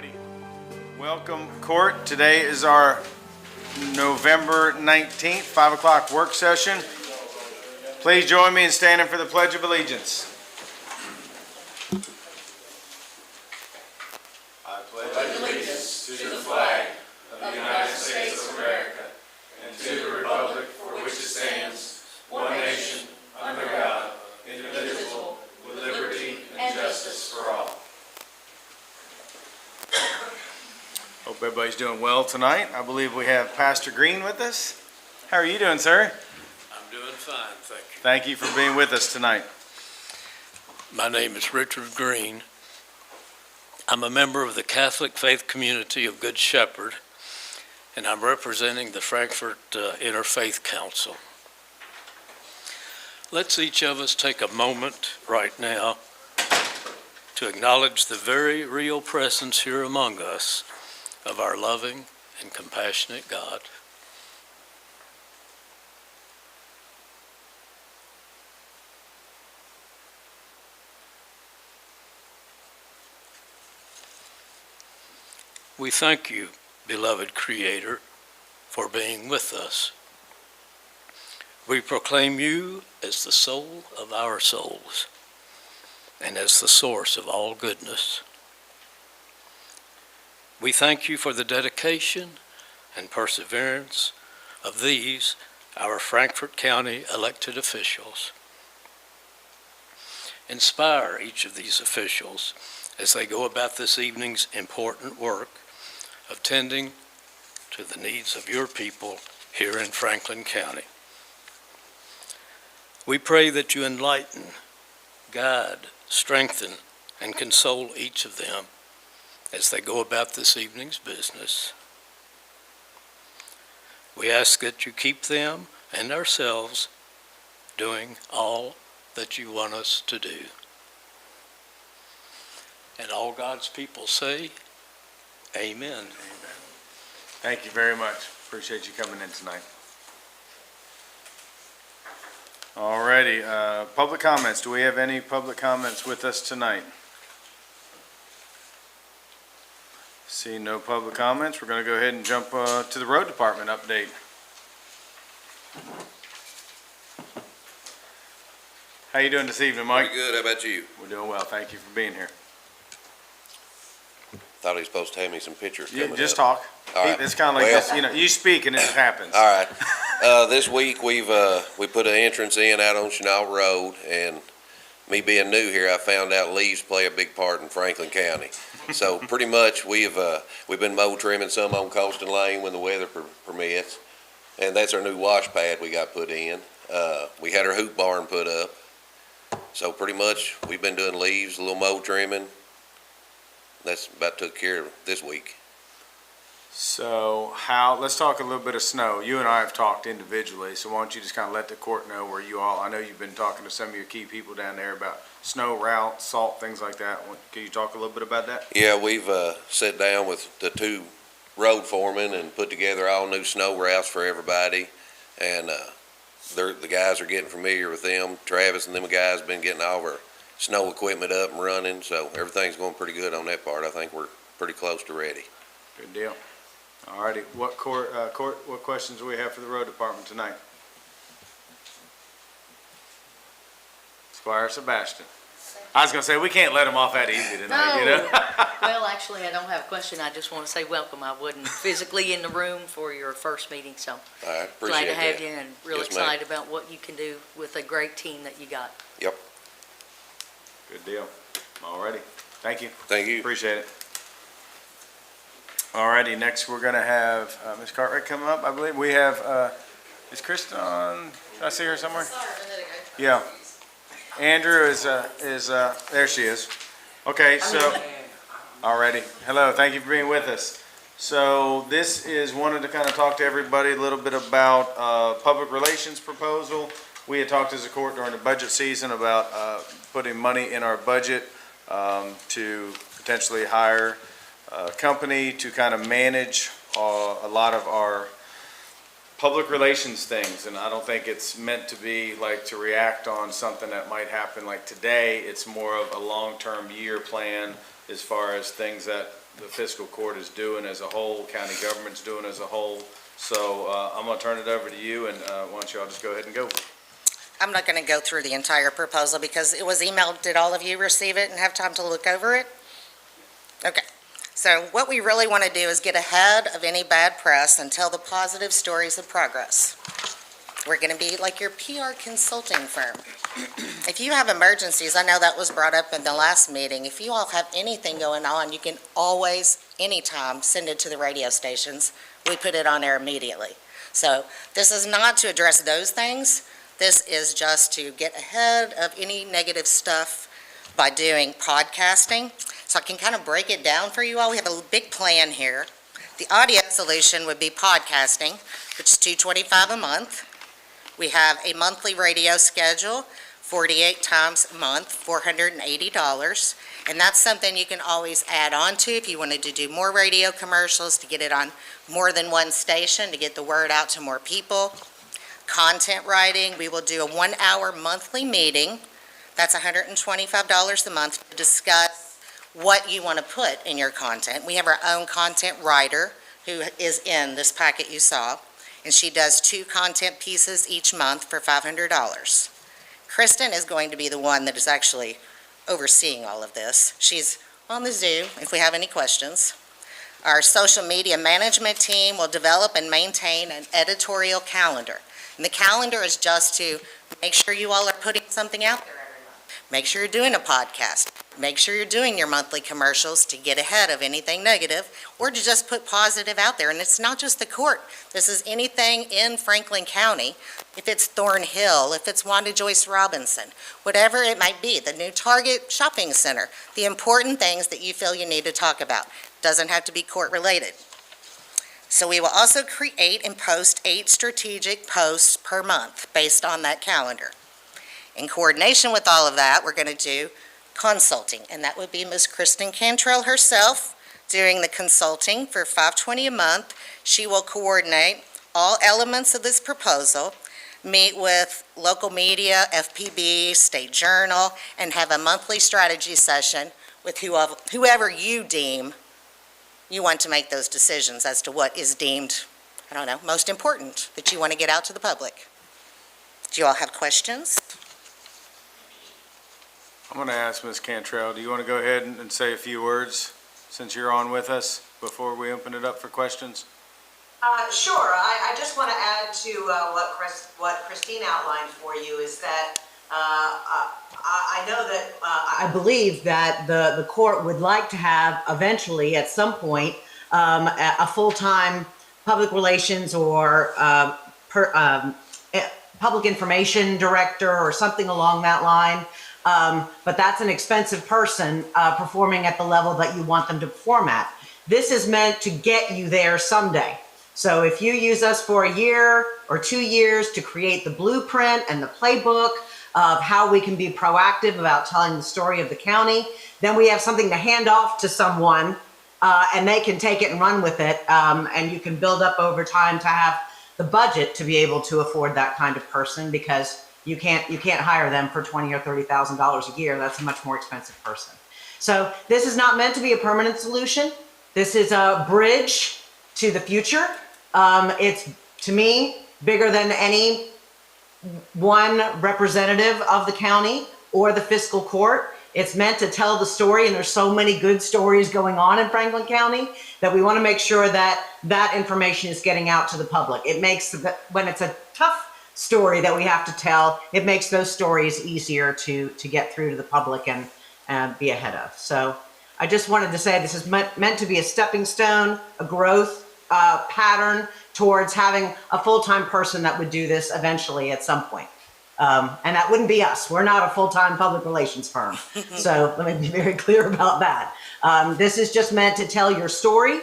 Alrighty. Welcome, court. Today is our November 19th, 5 o'clock work session. Please join me in standing for the Pledge of Allegiance. I pledge allegiance to the flag of the United States of America and to the republic for which it stands, one nation, under God, indivisible, with liberty and justice for all. Hope everybody's doing well tonight. I believe we have Pastor Green with us. How are you doing, sir? I'm doing fine, thank you. Thank you for being with us tonight. My name is Richard Green. I'm a member of the Catholic faith community of Good Shepherd, and I'm representing the Frankfurt Interfaith Council. Let's each of us take a moment right now to acknowledge the very real presence here among us of our loving and compassionate God. We thank you, beloved Creator, for being with us. We proclaim you as the soul of our souls and as the source of all goodness. We thank you for the dedication and perseverance of these, our Frankfurt County elected officials. Inspire each of these officials as they go about this evening's important work of tending to the needs of your people here in Franklin County. We pray that you enlighten, guide, strengthen, and console each of them as they go about this evening's business. We ask that you keep them and ourselves doing all that you want us to do. And all God's people say, Amen. Amen. Thank you very much. Appreciate you coming in tonight. Alrighty, public comments. Do we have any public comments with us tonight? See no public comments. We're going to go ahead and jump to the road department update. How you doing this evening, Mike? Pretty good. How about you? We're doing well. Thank you for being here. Thought he was supposed to have me some pictures Yeah, coming just up. talk. All right. It's kind of like Well- this, you know. You speak and it happens. All right. This week we put an entrance in out on Chenault Road, and me being new here, I found out leaves play a big part in Franklin County. So pretty much we've been mow trimming some on Colston Lane when the weather permits, and that's our new wash pad we got put in. We had our hoop barn put up, so pretty much we've been doing leaves, a little mow trimming. That's about took care of this week. So let's talk a little bit of snow. You and I have talked individually, so why don't you just kind of let the court know where you all, I know you've been talking to some of your key people down there about snow routes, salt, things like that. Can you talk a little bit about that? Yeah, we've sat down with the two road foremen and put together all new snow routes for everybody, and the guys are getting familiar with them. Travis and them guys have been getting all of our snow equipment up and running, so everything's going pretty good on that part. I think we're pretty close to ready. Good deal. All righty. What what questions do we have for the road department tonight? Squire Sebastian. I was going to say, we can't let him off that easy tonight, you know? Well, actually, I don't have a question. I just want to say welcome. I wasn't physically in the room for your first meeting, so All right, appreciate glad to that. have you and real Yes, ma'am. excited about what you can do with a great team that you got. Yep, Good deal. All righty. Thank you. thank you. Appreciate it. All righty. Next, we're going to have Ms. Cartwright come up. I believe we have, is Kristen on? Did I see her somewhere? Yeah. Andrew is there she is. Okay, so, alrighty. Hello, thank you for being with us. So this is, wanted to kind of talk to everybody a little bit about public relations proposal. We had talked as a court during the budget season about putting money in our budget to potentially hire a company to kind of manage a lot of our public relations things, and I don't think it's meant to be like to react on something that might happen like today. It's more of a long-term year plan as far as things that the fiscal court is doing as a whole, county government's doing as a whole. So I'm going to turn it over to you, and why don't y'all just go ahead and go. I'm not going to go through the entire proposal because it was emailed. Did all of you receive it and have time to look over it? Okay. So what we really want to do is get ahead of any bad press and tell the positive stories of progress. We're going to be like your PR consulting firm. If you have emergencies, I know that was brought up in the last meeting. If you all have anything going on, you can always, anytime, send it to the radio stations. We put it on air immediately. So this is not to address those things. This is just to get ahead of any negative stuff by doing podcasting. So I can kind of break it down for you all. We have a big plan here. The audio solution would be podcasting, which is $225 a month. We have a monthly radio schedule, 48 times a month, $480. And that's something you can always add on to if you wanted to do more radio commercials, to get it on more than one station, to get the word out to more people. Content writing, we will do a 1-hour monthly meeting. That's $125 a month to discuss what you want to put in your content. We have our own content writer who is in this packet you saw, and she does 2 content pieces each month for $500. Kristen is going to be the one that is actually overseeing all of this. She's on the Zoom if we have any questions. Our social media management team will develop and maintain an editorial calendar. And the calendar is just to make sure you all are putting something out there every month. Make sure you're doing a podcast. Make sure you're doing your monthly commercials to get ahead of anything negative, or to just put positive out there. And it's not just the court. This is anything in Franklin County. If it's Thornhill, if it's Wanda Joyce Robinson, whatever it might be, the new Target shopping center, the important things that you feel you need to talk about. Doesn't have to be court related. So we will also create and post 8 strategic posts per month based on that calendar. In coordination with all of that, we're going to do consulting, and that would be Ms. Kristen Cantrell herself doing the consulting for $520 a month. She will coordinate all elements of this proposal, meet with local media, FPB, State Journal, and have a monthly strategy session with whoever you deem you want to make those decisions as to what is deemed, I don't know, most important that you want to get out to the public. Do you all have questions? I'm going to ask Ms. Cantrell, do you want to go ahead and say a few words since you're on with us before we open it up for questions? Sure. I just want to add to what Christine outlined for you is that I know that I believe that the court would like to have eventually at some point a full-time public relations or public information director or something along that line. But that's an expensive person performing at the level that you want them to perform at. This is meant to get you there someday. So if you use us for a year or 2 years to create the blueprint and the playbook of how we can be proactive about telling the story of the county, then we have something to hand off to someone and they can take it and run with it. And you can build up over time to have the budget to be able to afford that kind of person, because you can't hire them for $20,000 or $30,000 a year. That's a much more expensive person. So this is not meant to be a permanent solution. This is a bridge to the future. It's, to me, bigger than any one representative of the county or the fiscal court. It's meant to tell the story, and there's so many good stories going on in Franklin County that we want to make sure that that information is getting out to the public. It makes, when it's a tough story that we have to tell, it makes those stories easier to get through to the public and be ahead of. So I just wanted to say this is meant to be a stepping stone, a growth pattern towards having a full-time person that would do this eventually at some point. And that wouldn't be us. We're not a full-time public relations firm. So let me be very clear about that. This is just meant to tell your story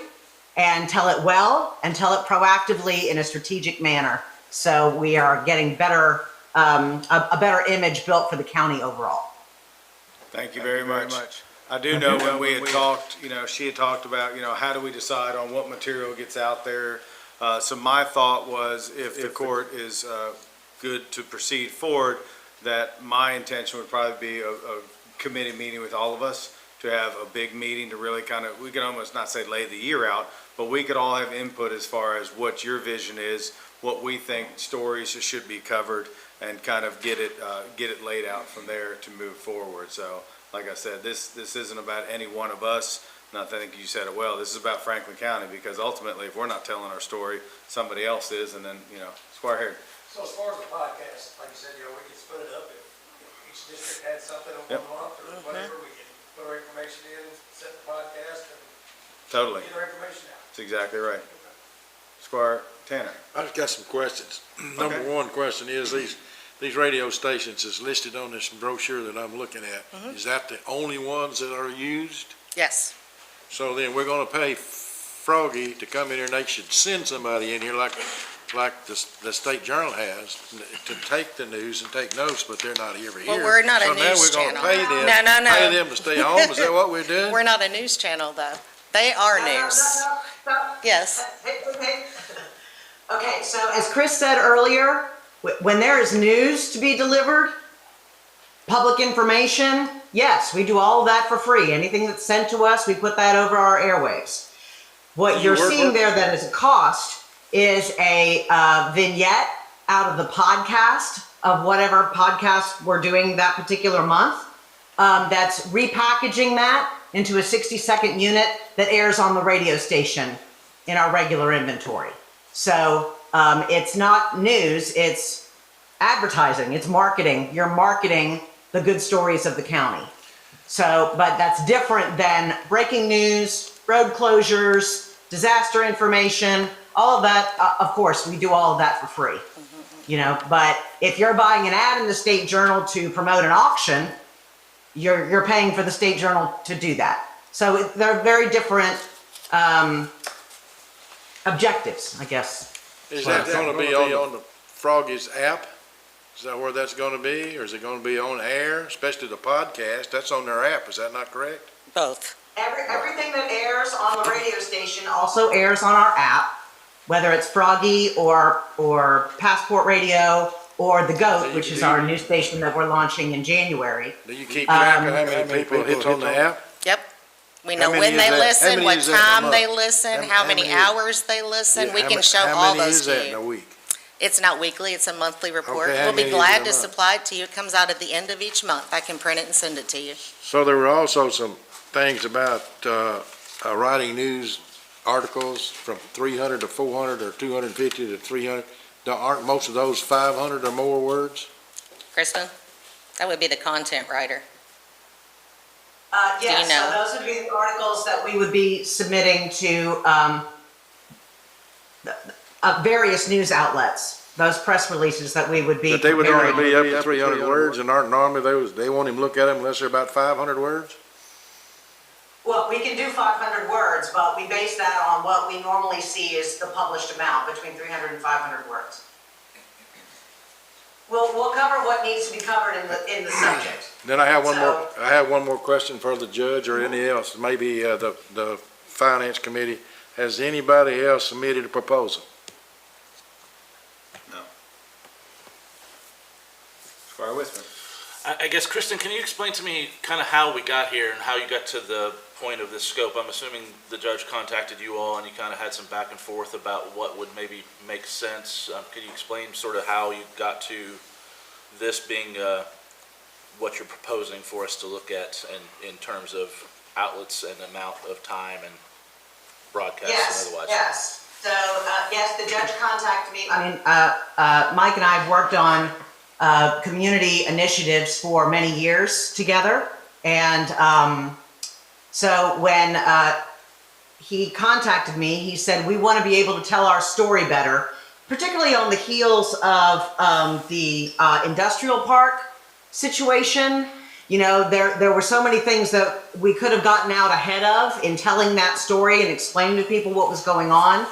and tell it well and tell it proactively in a strategic manner. So we are getting better, a better image built for the county overall. Thank you very much. I do know when we had talked, she had talked about, how do we decide on what material gets out there? So my thought was, if the court is good to proceed forward, that my intention would probably be a committee meeting with all of us to have a big meeting to really kind of, we could almost not say lay the year out, but we could all have input as far as what your vision is, what we think stories should be covered, and kind of get it laid out from there to move forward. So, like I said, this isn't about any one of us. And I think you said it well. This is about Franklin County, because ultimately, if we're not telling our story, somebody else is, and then, Squire Harry. So as far as the podcast, like you said, we can split it up. If each district had something on Yep. 1 month or whatever, we can put our information in, set the podcast, and Totally. get our information out. That's exactly right. Squire Tanner. I just got some questions. Number one question is, these radio stations is listed on this brochure that I'm looking at. Is that the only ones that are used? Yes. So then we're gonna pay Froggy to come in here, and they should send somebody in here like the State Journal has, to take the news and take notes, but they're not ever here. Well, we're not a So now news we're gonna channel. pay them, No. pay them to stay home, is that what we're doing? We're not a news channel, though. They are news. Yes. Okay, so as Chris said earlier, when there is news to be delivered, public information, yes, we do all of that for free. Anything that's sent to us, we put that over our airwaves. What you're seeing there that is a cost is a vignette out of the podcast of whatever podcast we're doing that particular month. That's repackaging that into a 60-second unit that airs on the radio station in our regular inventory. So it's not news, it's advertising, it's marketing. You're marketing the good stories of the county. So, but that's different than breaking news, road closures, disaster information, all of that. Of course, we do all of that for free. But if you're buying an ad in the State Journal to promote an auction, you're paying for the State Journal to do that. So they're very different objectives, I guess. Is that gonna be on the Froggy's app? Is that where that's gonna be, or is it gonna be on air, especially the podcast? That's on their app, is that not correct? Both. Everything that airs on the radio station also airs on our app, whether it's Froggy or Passport Radio or The Goat, which is our new station that we're launching in January. Do you keep track of how many people hits on the app? Yep. We How know many when is they that? How listen, many what is that in a time month? they listen, how many many- hours they listen. We Yeah, can show all How many those is that to in a you. week? It's not weekly, it's a monthly report. Okay, how We'll be many is glad it a to month? supply it to you. It comes out at the end of each month. I can print it and send it to you. So there were also some things about writing news articles from 300 to 400 or 250 to 300. Aren't most of those 500 or more words? Kristen? That would be the content writer. Yes, you know? so those would be the articles that we would be submitting to various news outlets, those press releases that we would be But they would only preparing. be up to 300 words, and aren't normally they won't even look at them unless they're about 500 words? Well, we can do 500 words, but we base that on what we normally see is the published amount, between 300 and 500 words. We'll cover what needs to be covered in the subject. Then I have one more. So- I have one more question for the judge or any else. Maybe the finance committee. Has anybody else submitted a proposal? No. Squire Whitman. I guess, Kristen, can you explain to me kind of how we got here and how you got to the point of this scope? I'm assuming the judge contacted you all and you kind of had some back and forth about what would maybe make sense. Can you explain sort of how you got to this being what you're proposing for us to look at in terms of outlets and amount of time and broadcast and otherwise? Yes. So, yes, the judge contacted me. I mean, Mike and I have worked on community initiatives for many years together. And so when he contacted me, he said, we want to be able to tell our story better, particularly on the heels of the industrial park situation. There were so many things that we could have gotten out ahead of in telling that story and explaining to people what was going on.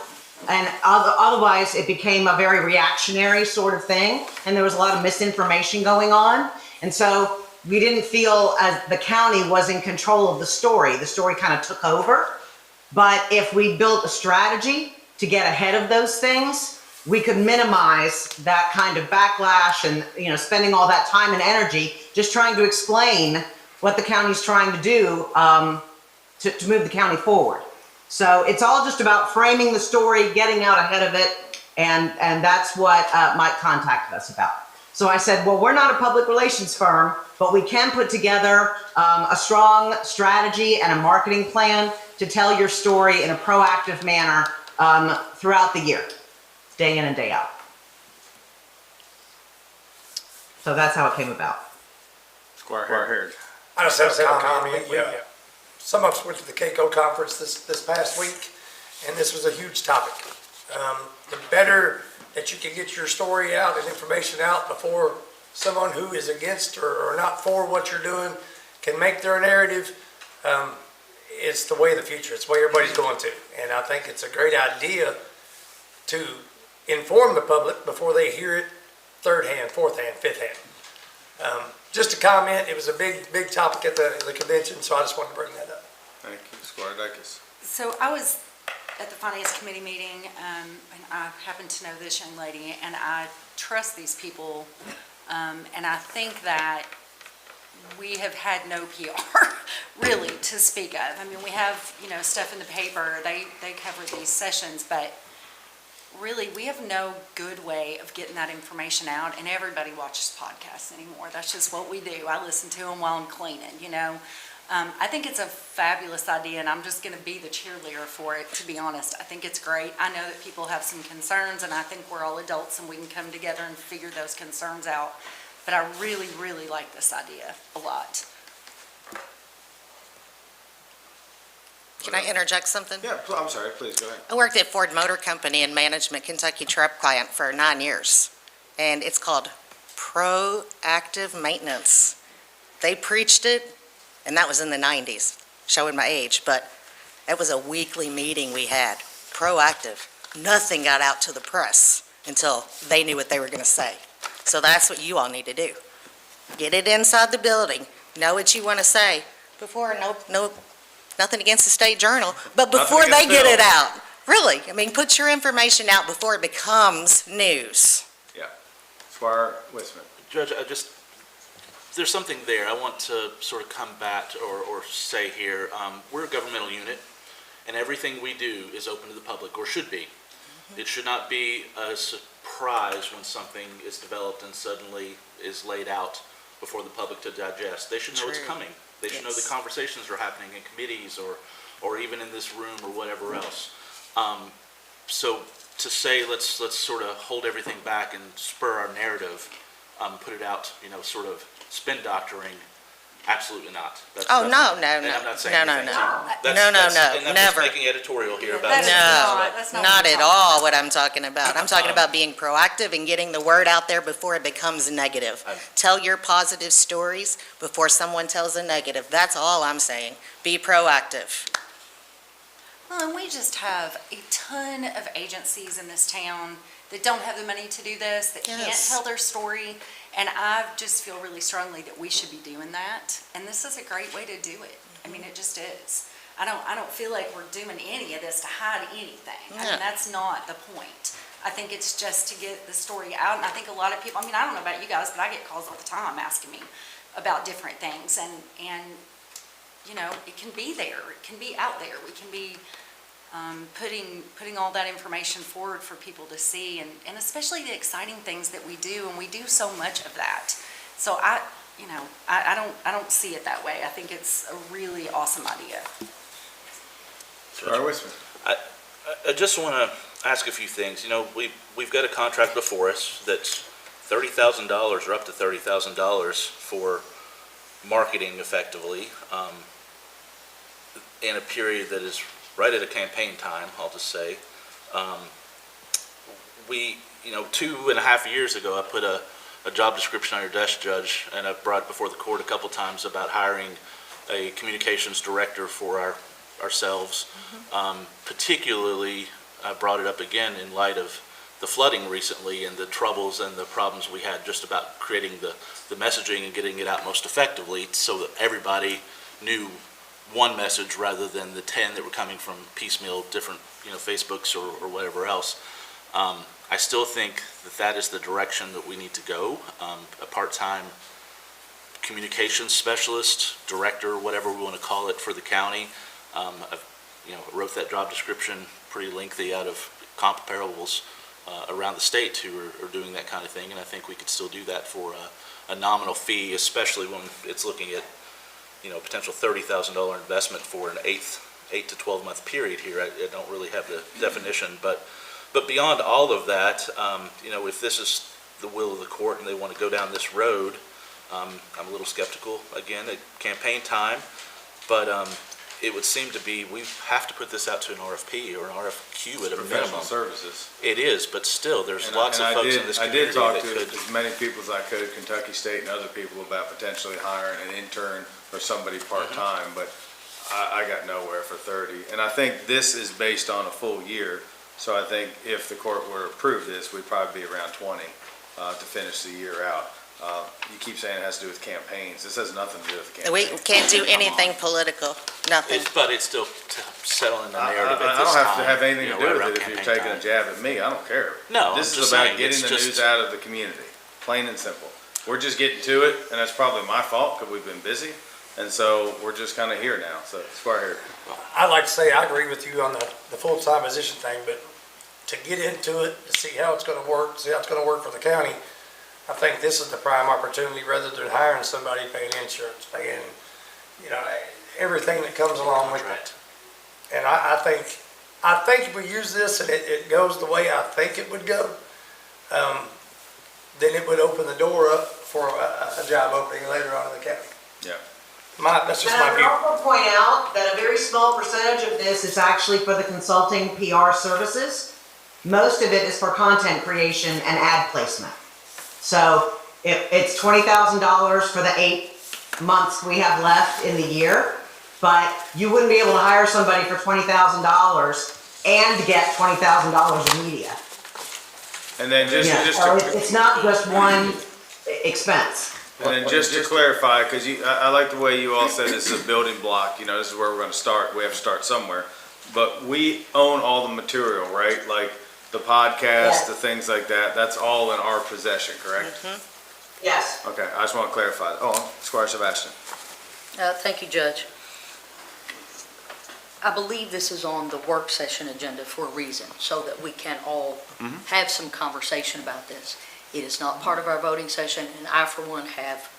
And otherwise, it became a very reactionary sort of thing, and there was a lot of misinformation going on. And so we didn't feel as the county was in control of the story. The story kind of took over. But if we built a strategy to get ahead of those things, we could minimize that kind of backlash and spending all that time and energy just trying to explain what the county's trying to do to move the county forward. So it's all just about framing the story, getting out ahead of it, and that's what Mike contacted us about. So I said, well, we're not a public relations firm, but we can put together a strong strategy and a marketing plan to tell your story in a proactive manner throughout the year, day in and day out. So that's how it came about. Squire Harrod. I just have a comment. Some of us went to the CAECO conference this past week, and this was a huge topic. The better that you can get your story out and information out before someone who is against or not for what you're doing can make their narrative, it's the way of the future. It's the way everybody's going to. And I think it's a great idea to inform the public before they hear it third hand, fourth hand, fifth hand. Just a comment, it was a big topic at the convention, so I just wanted to bring that up. Thank you, Squire Dacus. So I was at the Finance Committee meeting, and I happen to know this young lady, and I trust these people, and I think that we have had no PR, really, to speak of. I mean, we have, stuff in the paper, they cover these sessions, but really, we have no good way of getting that information out, and everybody watches podcasts anymore. That's just what we do. I listen to them while I'm cleaning, I think it's a fabulous idea, and I'm just going to be the cheerleader for it, to be honest. I think it's great. I know that people have some concerns, and I think we're all adults, and we can come together and figure those concerns out. But I really, really like this idea a lot. Can I interject something? Yeah, I'm sorry, please, go ahead. I worked at Ford Motor Company in management, Kentucky truck plant for 9 years, and it's called proactive maintenance. They preached it, and that was in the 90s, showing my age, but it was a weekly meeting we had, proactive. Nothing got out to the press until they knew what they were going to say. So that's what you all need to do. Get it inside the building, know what you want to say before, nothing against the State Journal, but before they get it out. Really, put your information out before it becomes news. Yeah. Squire Westman. Judge, there's something there I want to sort of combat or say here. We're a governmental unit, and everything we do is open to the public, or should be. It should not be a surprise when something is developed and suddenly is laid out before the public to digest. They should know it's coming. They should know the conversations are happening in committees or even in this room or whatever else. So to say let's sort of hold everything back and spur our narrative, put it out, sort of spin doctoring, absolutely not. No. And I'm not saying anything. No, never. I'm just making editorial here about That's this. Not at all what I'm talking about. I'm talking about being proactive and getting the word out there before it becomes negative. Tell your positive stories before someone tells a negative. That's all I'm saying. Be proactive. Well, and we just have a ton of agencies in this town that don't have the money to do this, that can't tell their story, and I just feel really strongly that we should be doing that, and this is a great way to do it. It just is. I don't feel like we're doing any of this to hide anything. That's not the point. I think it's just to get the story out, and I think a lot of people, I don't know about you guys, but I get calls all the time asking me about different things, and it can be there, it can be out there, we can be putting all that information forward for people to see, and especially the exciting things that we do, and we do so much of that. So I don't see it that way. I think it's a really awesome idea. I just want to ask a few things. We've got a contract before us that's $30,000 or up to $30,000 for marketing effectively in a period that is right at a campaign time, I'll just say. 2.5 years ago, I put a job description on your desk, Judge, and I've brought it before the court a couple times about hiring a communications director for ourselves. Particularly, I brought it up again in light of the flooding recently and the troubles and the problems we had just about creating the messaging and getting it out most effectively so that everybody knew one message rather than the 10 that were coming from piecemeal different Facebooks or whatever else. I still think that is the direction that we need to go. A part-time communications specialist, director, whatever we want to call it for the county. I wrote that job description pretty lengthy out of comparables around the state who are doing that kind of thing, and I think we could still do that for a nominal fee, especially when it's looking at, potential $30,000 investment for an 8 to 12 month period here. I don't really have the definition, but beyond all of that, if this is the will of the court and they want to go down this road, I'm a little skeptical, again, at campaign time, but it would seem to be, we have to put this out to an RFP or an RFQ at a Professional minimum. services. It is, but still, there's And lots of folks in this I community did talk that to could. as many people as I could, Kentucky State and other people, about potentially hiring an intern or somebody part-time, but I got nowhere for 30. And I think this is based on a full year, so I think if the court were to approve this, we'd probably be around 20 to finish the year out. You keep saying it has to do with campaigns. This has nothing to do with campaigns. We can't do anything political, nothing. But it's still settling the narrative I at this don't have to time, have anything to right do with around it if you're campaign taking a time. jab at me. I don't care. No, This I'm is just about saying, getting it's the just- news out of the community, plain and simple. We're just getting to it, and that's probably my fault because we've been busy, and so we're just kind of here now, so it's why here. I'd like to say I agree with you on the full-time position thing, but to get into it, to see how it's gonna work, see how it's gonna work for the county, I think this is the prime opportunity, rather than hiring somebody, paying insurance, paying, everything that comes along with it. And I think if we use this and it goes the way I think it would go, then it would open the door up for a job opening later on in the county. Yeah. That's just And I my would view. also point out that a very small percentage of this is actually for the consulting PR services. Most of it is for content creation and ad placement. So it's $20,000 for the 8 months we have left in the year, but you wouldn't be able to hire somebody for $20,000 and get $20,000 in media. And then Yeah, so it's not just one expense. And then just to clarify, because I like the way you all said this is a building block, this is where we're gonna start, we have to start somewhere. But we own all the material, right? Like the podcast, Yes. the things like that, that's all in our possession, correct? Yes. Okay, I just wanna clarify. Oh, Squire Sebastian. Thank you, Judge. I believe this is on the work session agenda for a reason, so that we can all have some conversation about this. It is not part of our voting session, and I, for one, have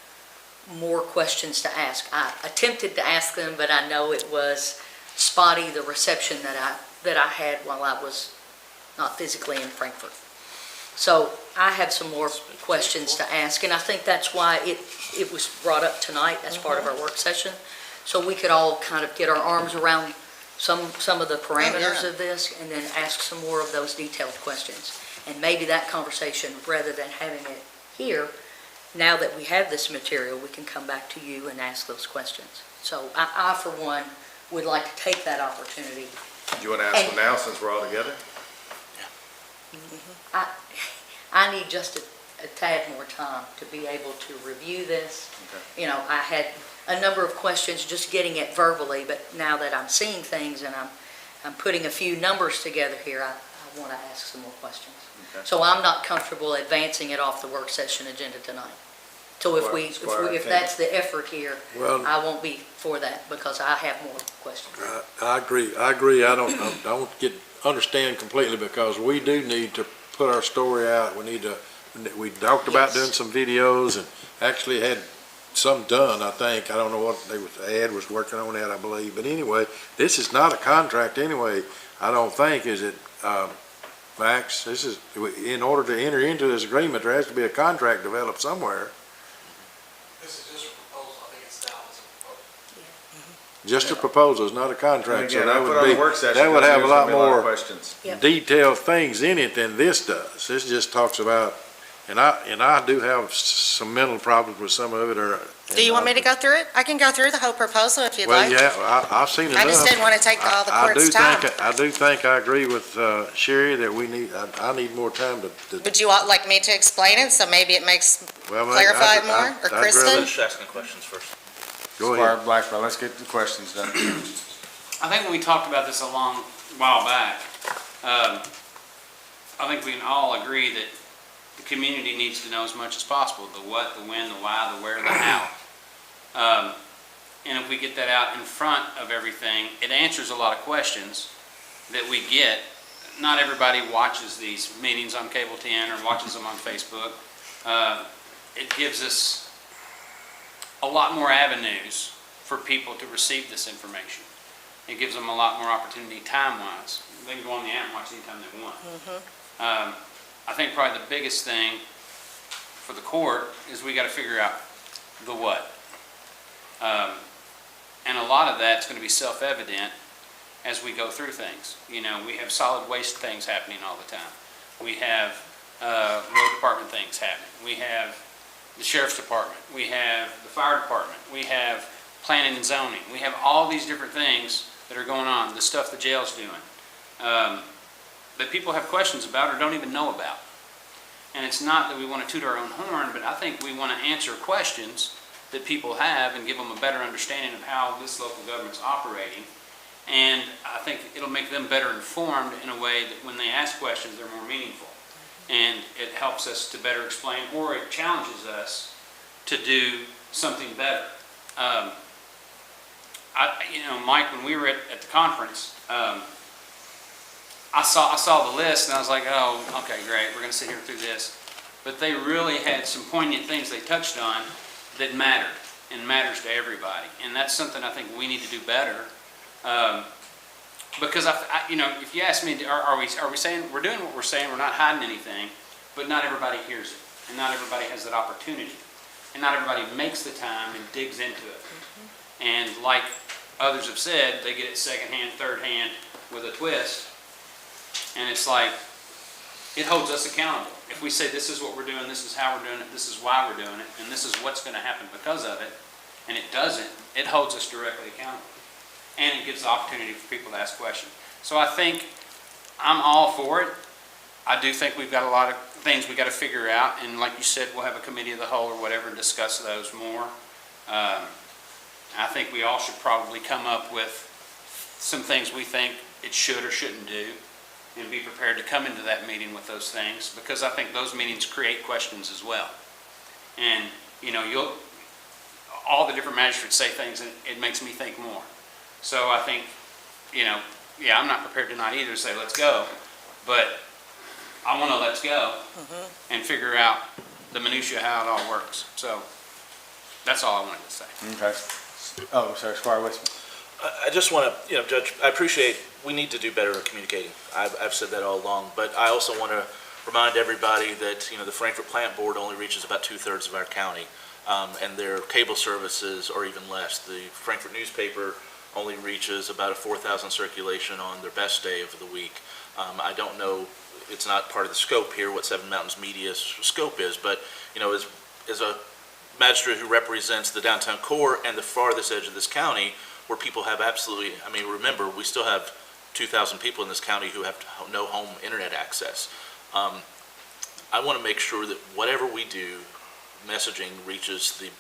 more questions to ask. I attempted to ask them, but I know it was spotty, the reception that I had while I was not physically in Frankfurt. So I have some more questions to ask, and I think that's why it was brought up tonight as part of our work session, so we could all kind of get our arms around some of the parameters of this, and then ask some more of those detailed questions. And maybe that conversation, rather than having it here, now that we have this material, we can come back to you and ask those questions. So I for one, would like to take that opportunity. Do you wanna ask them now since we're all together? I need just a tad more time to be able to review this. Okay. I had a number of questions just getting it verbally, but now that I'm seeing things and I'm putting a few numbers together here, I want to ask some more questions. Okay. So I'm not comfortable advancing it off the work session agenda tonight. So if that's the effort here, Well- I won't be for that because I have more questions. I agree. I don't understand completely, because we do need to put our story out. We talked about Yes. doing some videos and actually had some done, I think. I don't know what Ed was working on that, I believe. But anyway, this is not a contract anyway, I don't think, is it, Max? This is, in order to enter into this agreement, there has to be a contract developed somewhere. This is just a proposal, I think it's down as a proposal. Just a proposal, it's not a contract, so Again, I that put would on be, the work session. that would because have a there's lot gonna be more questions. Yep. detailed things in it than this does. This just talks about, and I do have some mental problems with some of it, or. Do you want me to go through it? I can go through the whole proposal if you'd Well, like. yeah, I've seen enough. I just didn't want to take all the I court's time. do think I agree with Sherry that I need more time to. Would you all like me to explain it, so maybe it makes, Well, clarify it more? Or I'd rather- Kristen? Finish asking questions first. Go Squire ahead. Blackburn, let's get the questions done. I think when we talked about this a long while back, I think we can all agree that the community needs to know as much as possible, the what, the when, the why, the where, the how. And if we get that out in front of everything, it answers a lot of questions that we get. Not everybody watches these meetings on Cable 10 or watches them on Facebook. It gives us a lot more avenues for people to receive this information. It gives them a lot more opportunity time-wise. They can go on the app and watch anytime they want. I think probably the biggest thing for the court is we got to figure out the what. And a lot of that's going to be self-evident as we go through things. You know, we have solid waste things happening all the time. We have road department things happening. We have the sheriff's department. We have the fire department. We have planning and zoning. We have all these different things that are going on, the stuff the jail's doing, that people have questions about or don't even know about. And it's not that we want to toot our own horn, but I think we want to answer questions that people have and give them a better understanding of how this local government's operating. And I think it'll make them better informed in a way that when they ask questions, they're more meaningful. And it helps us to better explain, or it challenges us to do something better. Mike, when we were at the conference, I saw the list and I was like, oh, okay, great, we're going to sit here through this. But they really had some poignant things they touched on that mattered and matters to everybody. And that's something I think we need to do better. Because if you ask me, are we saying we're doing what we're saying, we're not hiding anything, but not everybody hears it, and not everybody has that opportunity, and not everybody makes the time and digs into it. And like others have said, they get it secondhand, third hand with a twist, and it's like it holds us accountable. If we say this is what we're doing, this is how we're doing it, this is why we're doing it, and this is what's going to happen because of it, and it doesn't, it holds us directly accountable. And it gives the opportunity for people to ask questions. So I think I'm all for it. I do think we've got a lot of things we got to figure out, and like you said, we'll have a committee of the whole or whatever and discuss those more. I think we all should probably come up with some things we think it should or shouldn't do, and be prepared to come into that meeting with those things, because I think those meetings create questions as well. And all the different magistrates say things, and it makes me think more. So I think, I'm not prepared tonight either to say, let's go, but I want to let's go and figure out the minutia, how it all works. So that's all I wanted to say. Okay. Oh, sorry, Squire Westman. I just want to, Judge, I appreciate we need to do better at communicating. I've said that all along, but I also want to remind everybody that, the Frankfurt Plant Board only reaches about 2/3 of our county, and their cable services are even less. The Frankfurt newspaper only reaches about a 4,000 circulation on their best day of the week. I don't know, it's not part of the scope here, what Seven Mountains Media's scope is, but, as a magistrate who represents the downtown core and the farthest edge of this county, where people have absolutely, remember, we still have 2,000 people in this county who have no home internet access. I want to make sure that whatever we do, messaging reaches the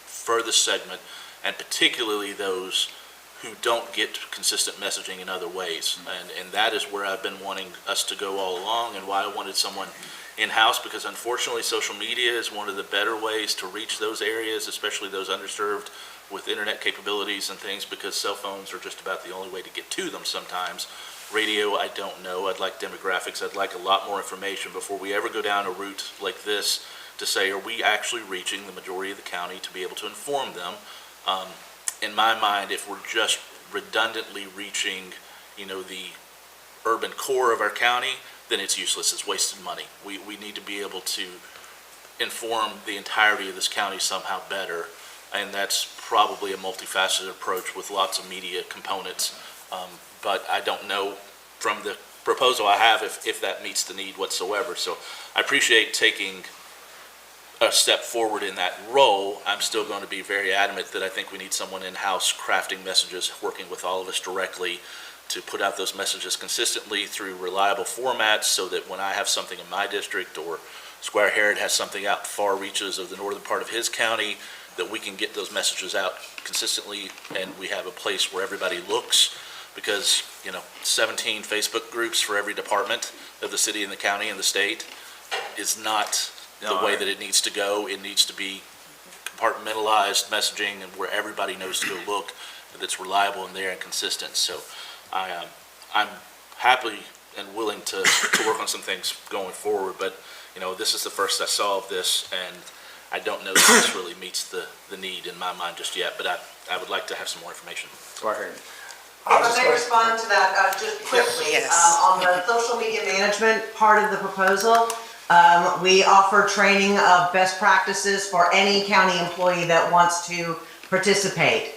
furthest segment, and particularly those who don't get consistent messaging in other ways. And that is where I've been wanting us to go all along, and why I wanted someone in-house, because unfortunately social media is one of the better ways to reach those areas, especially those underserved with internet capabilities and things, because cell phones are just about the only way to get to them sometimes. Radio, I don't know. I'd like demographics. I'd like a lot more information before we ever go down a route like this to say, are we actually reaching the majority of the county to be able to inform them? In my mind, if we're just redundantly reaching, the urban core of our county, then it's useless. It's wasted money. We need to be able to inform the entirety of this county somehow better, and that's probably a multifaceted approach with lots of media components. But I don't know from the proposal I have if that meets the need whatsoever. So I appreciate taking a step forward in that role. I'm still going to be very adamant that I think we need someone in-house crafting messages, working with all of us directly to put out those messages consistently through reliable formats, so that when I have something in my district, or Squire Herod has something out far reaches of the northern part of his county, that we can get those messages out consistently, and we have a place where everybody looks, because 17 Facebook groups for every department of the city and the county and the state is not the way that it needs to go. It needs to be compartmentalized messaging and where everybody knows to go look, that it's reliable and there and consistent. So I'm happy and willing to work on some things going forward, but, this is the first I saw of this, and I don't know if this really meets the need in my mind just yet, but I would like to have some more information. Go ahead. If I may respond to that, just quickly. Yes. On the social media management part of the proposal, we offer training of best practices for any county employee that wants to participate.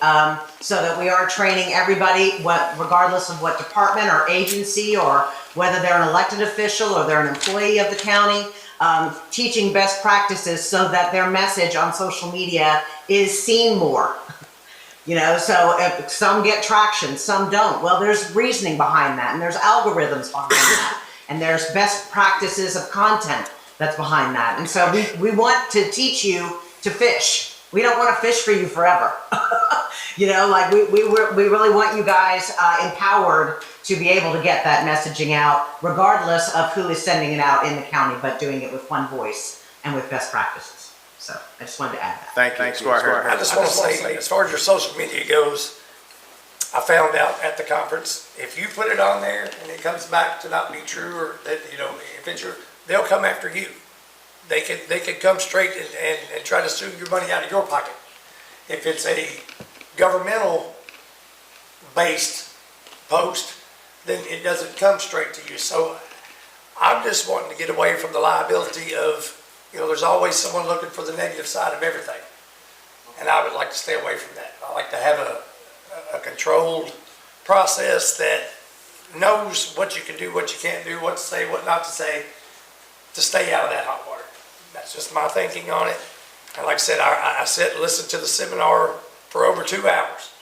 So that we are training everybody, regardless of what department or agency, or whether they're an elected official or they're an employee of the county, teaching best practices so that their message on social media is seen more. So if some get traction, some don't. Well, there's reasoning behind that, and there's algorithms behind that, and there's best practices of content that's behind that. And so we want to teach you to fish. We don't want to fish for you forever. We really want you guys empowered to be able to get that messaging out, regardless of who is sending it out in the county, but doing it with one voice and with best practices. So I just wanted to add that. Thank you, Squire. I just want to say, as far as your social media goes, I found out at the conference, if you put it on there and it comes back to not be true, or that, if it's true, they'll come after you. They could come straight and try to sue your money out of your pocket. If it's a governmental based post, then it doesn't come straight to you. So I'm just wanting to get away from the liability of, there's always someone looking for the negative side of everything. And I would like to stay away from that. I like to have a controlled process that knows what you can do, what you can't do, what to say, what not to say, to stay out of that hot water. That's just my thinking on it. And like I said, I sat and listened to the seminar for over 2 hours.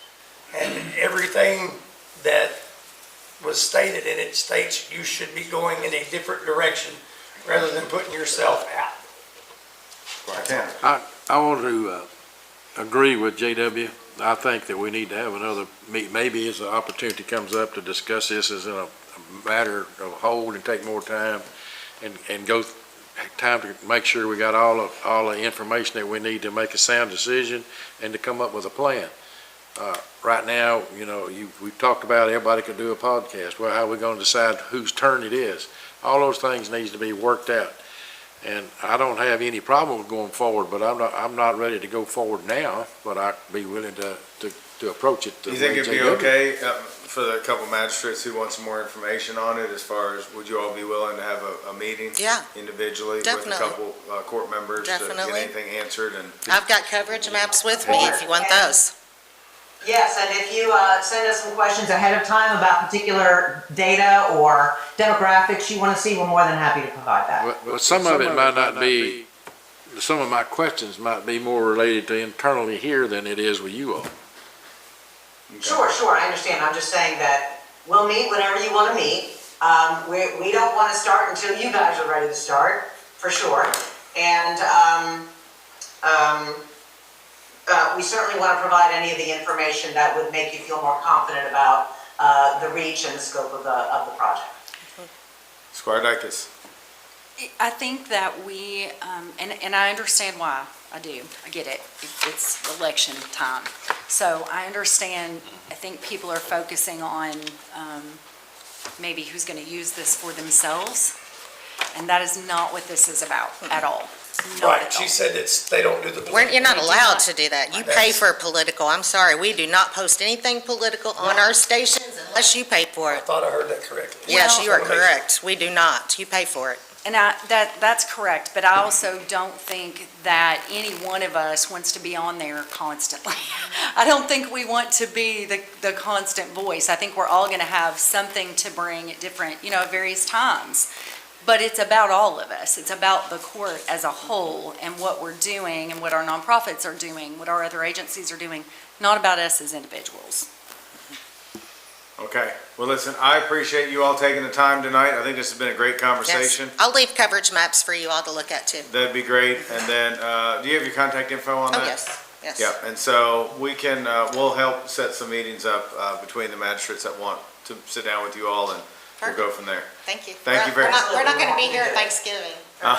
And everything that was stated in it states you should be going in a different direction rather than putting yourself out. I want to agree with JW. I think that we need to have another meet, maybe as an opportunity comes up to discuss this as a matter of hold and take more time and go time to make sure we got all the information that we need to make a sound decision and to come up with a plan. Right now, we've talked about everybody could do a podcast. Well, how are we going to decide whose turn it is? All those things needs to be worked out. And I don't have any problem with going forward, but I'm not ready to go forward now, but I'd be willing to approach it. Do you think it'd be okay for the couple magistrates who want some more information on it, as far as, would you all be willing to have a meeting? Yeah. Individually Definitely. with a couple court members to Definitely. get anything answered? And I've got coverage maps with me if you want those. Yes, and if you send us some questions ahead of time about particular data or demographics you want to see, we're more than happy to provide that. But some of it might not be, some of my questions might be more related to internally here than it is with you all. Sure, I understand. I'm just saying that we'll meet whenever you want to meet. We don't want to start until you guys are ready to start, for sure. And we certainly want to provide any of the information that would make you feel more confident about the reach and the scope of the project. Squire Dykes. I think that we, and I understand why, I do, I get it, it's election time. So I understand, I think people are focusing on maybe who's going to use this for themselves, and that is not what this is about at all. Not Right, at she all. said they don't do the. You're not allowed to do that. You pay for political. I'm sorry, we do not post anything political on our stations unless you pay for I it. thought I heard that correctly. Yes, you are correct. We do not. You pay for it. And that's correct, but I also don't think that any one of us wants to be on there constantly. I don't think we want to be the constant voice. I think we're all going to have something to bring at different, at various times. But it's about all of us. It's about the court as a whole and what we're doing and what our nonprofits are doing, what our other agencies are doing, not about us as individuals. Okay, well, listen, I appreciate you all taking the time tonight. I think this has been a great conversation. Yes. I'll leave coverage maps for you all to look at too. That'd be great. And then, do you have your contact info on that? Oh, yes. Yeah, and so we can, we'll help set some meetings up between the magistrates that want to sit down with you all and we'll go from there. Thank you. Thank you very much. We're not gonna be here at Thanksgiving. All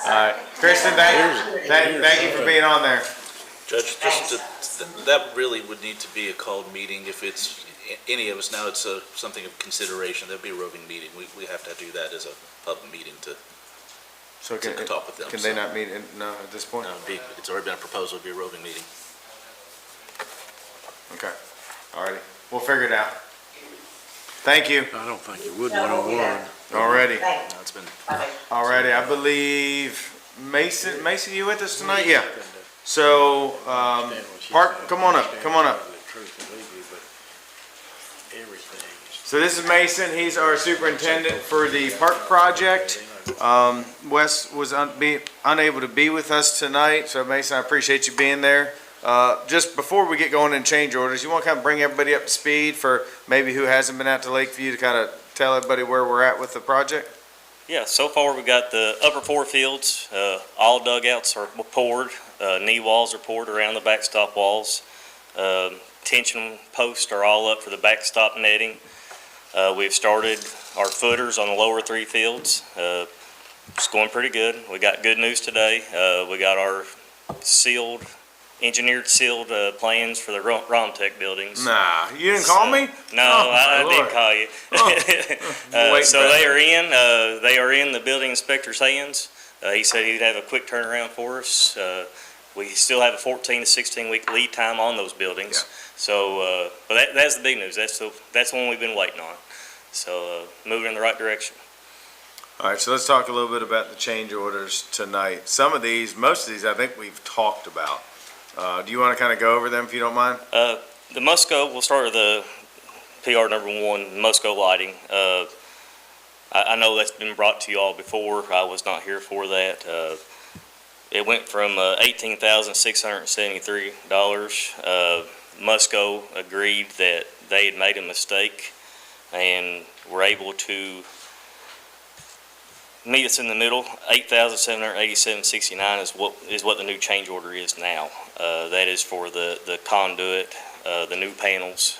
right, Kristen, thank you for being on there. Judge, that really would need to be a called meeting if it's any of us. Now it's something of consideration. That'd be a roving meeting. We have to do that as a public meeting to So can talk with them. Can they not meet at this point? It's already been a proposal to be a roving meeting. Okay, all righty, we'll figure it out. Thank you. I don't think you would one-on-one. Alrighty, No, it's been. alrighty, I believe, Mason, you with us tonight? Yeah. So, Park, come on up. So this is Mason, he's our superintendent for the park project. Wes was unable to be with us tonight, so Mason, I appreciate you being there. Just before we get going in change orders, you want to kind of bring everybody up to speed for maybe who hasn't been out to Lakeview to kind of tell everybody where we're at with the project? Yeah, so far we got the upper four fields, all dugouts are poured, knee walls are poured around the backstop walls. Tension posts are all up for the backstop netting. We've started our footers on the lower three fields. It's going pretty good. We got good news today. We got our engineered sealed plans for the Romtech buildings. Nah, you didn't call me? No, Oh, I my did Lord. call you. Wait So back. they are in the building inspector's hands. He said he'd have a quick turnaround for us. We still have a 14 to 16 week lead time on those buildings. So, but that's the big news. That's the one we've been waiting on. So, moving in the right direction. All right, so let's talk a little bit about the change orders tonight. Most of these, I think we've talked about. Do you want to kind of go over them if you don't mind? The Musco, we'll start with the PR number 1, Musco lighting. I know that's been brought to you all before. I was not here for that. It went from $18,673. Musco agreed that they had made a mistake and were able to meet us in the middle. $8,787.69 is what the new change order is now. That is for the conduit, the new panels.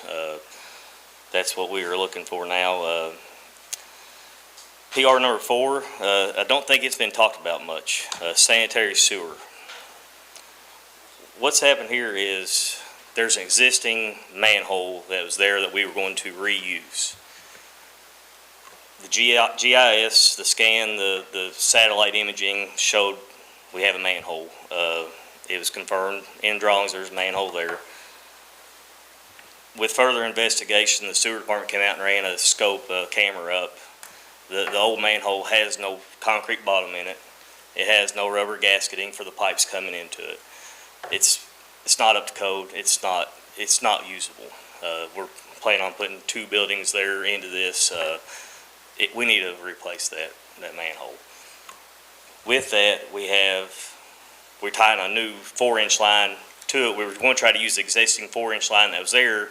That's what we are looking for now. PR number 4, I don't think it's been talked about much. Sanitary sewer. What's happened here is there's an existing manhole that was there that we were going to reuse. The GIS, the scan, the satellite imaging showed we have a manhole. It was confirmed in drawings there's a manhole there. With further investigation, the sewer department came out and ran a scope camera up. The old manhole has no concrete bottom in it. It has no rubber gasketing for the pipes coming into it. It's not up to code. It's not usable. We're planning on putting 2 buildings there into this. We need to replace that manhole. With that, we're tying a new 4-inch line to it. We were going to try to use the existing 4-inch line that was there.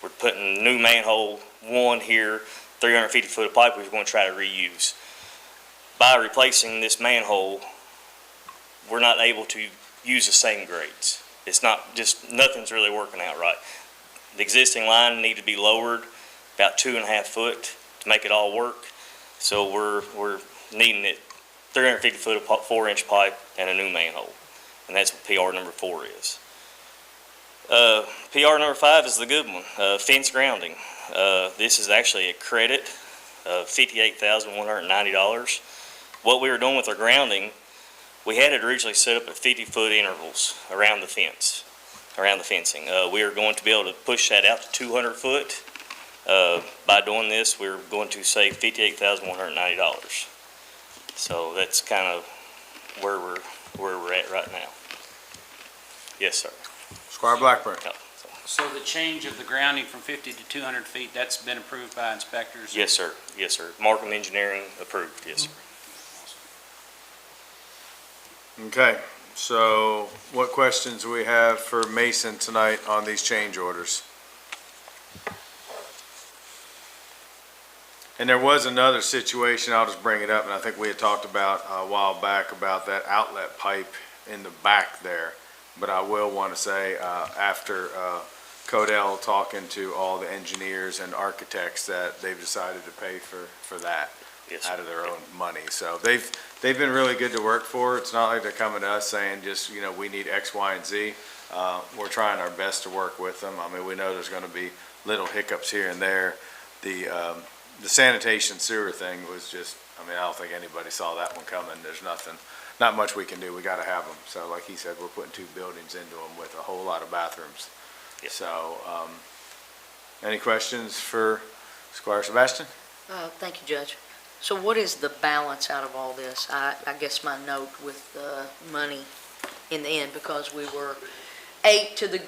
We're putting new manhole 1 here, 350 foot of pipe we were going to try to reuse. By replacing this manhole, we're not able to use the same grades. It's not just, nothing's really working out right. The existing line need to be lowered about 2.5 foot to make it all work. So we're needing it 350 foot of 4-inch pipe and a new manhole. And that's what PR number 4 is. PR number 5 is the good one, fence grounding. This is actually a credit of $58,190. What we were doing with our grounding, we had it originally set up at 50-foot intervals around the fence, around the fencing. We are going to be able to push that out to 200 foot. By doing this, we're going to save $58,190. So that's kind of where we're at right now. Yes, sir. Squire Blackburn. No. So the change of the grounding from 50 to 200 feet, that's been approved by inspectors? Yes, sir. Yes, sir. Markham Engineering approved. Yes, sir. Okay, so what questions do we have for Mason tonight on these change orders? And there was another situation, I'll just bring it up, and I think we had talked about a while back about that outlet pipe in the back there. But I will want to say, after Codell talking to all the engineers and architects that they've decided to pay for that Yes, out of their own money. So they've been really good to work for. It's not like they're coming to us saying just, we need X, Y, and Z. We're trying our best to work with them. I mean, we know there's gonna be little hiccups here and there. The sanitation sewer thing was just, I don't think anybody saw that one coming. There's not much we can do. We gotta have them. So like he said, we're putting 2 buildings into them with a whole lot of bathrooms. Yep. So, any questions for Squire Sebastian? Thank you, Judge. So what is the balance out of all this? I guess my note with the money in the end, because we were 8 to the,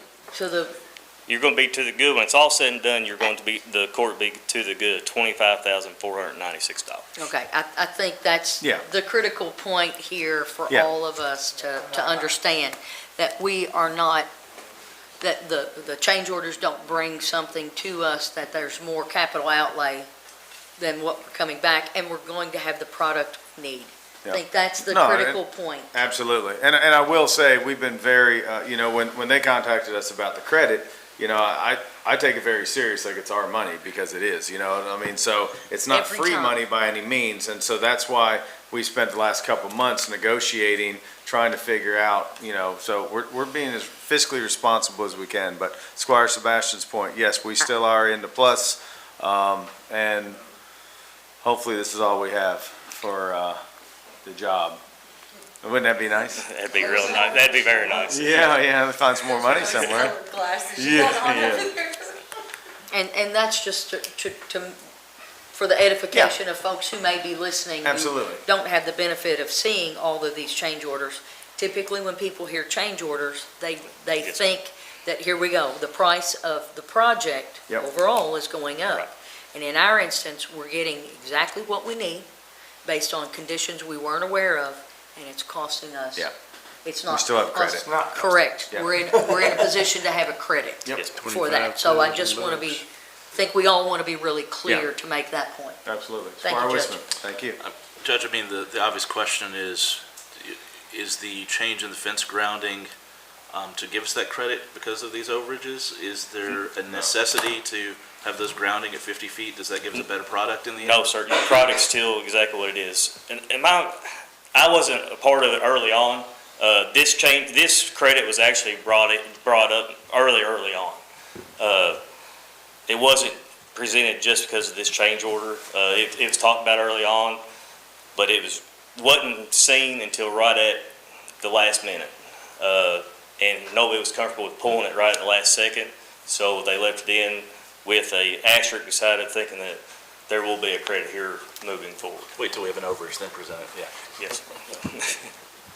you're gonna be to the good. When it's all said and done, you're going to be, the court be to the good, $25,496. okay, I think that's Yeah. the critical point here for Yeah. all of us to understand, that we are not, that the change orders don't bring something to us, that there's more capital outlay than what we're coming back, and we're going to have the product we need. I Yeah. think that's the No, critical point. Absolutely. And I will say, we've been very, when they contacted us about the credit, I take it very serious, like it's our money, because it is, you know what I mean? So it's not Every free time. money by any means, and so that's why we spent the last couple months negotiating, trying to figure out, so we're being as fiscally responsible as we can. But Squire Sebastian's point, yes, we still are in the plus, and hopefully this is all we have for the job. Wouldn't that be nice? That'd be real nice. That'd be very nice. Yeah, let's find some more money somewhere. Yeah. And that's just for the edification of folks who may be listening. who Absolutely. Don't have the benefit of seeing all of these change orders. Typically, when people hear change orders, they Yes. think that, here we go, the price of the project Yep. overall is going up. Right. And in our instance, we're getting exactly what we need based on conditions we weren't aware of, and it's costing us. Yeah. It's not. We still have cost- credit. Correct. Yeah. We're in a position to have a credit Yep. Yes. for that. So I just want to think we all want to be really clear to make that point. Absolutely. Thank you, Squire Judge. Wisman, thank you. Judge, the obvious question is the change in the fence grounding to give us that credit because of these overages? Is there a necessity to have those grounding at 50 feet? Does that give us a better product in the end? No, sir, your product's still exactly what it is. And I wasn't a part of it early on. This credit was actually brought up early on. It wasn't presented just because of this change order. It was talked about early on, but wasn't seen until right at the last minute. And nobody was comfortable with pulling it right at the last second, so they left it in with a asterisk beside it, thinking that there will be a credit here moving forward. Wait till we have an overage, then present it, yeah. Yes.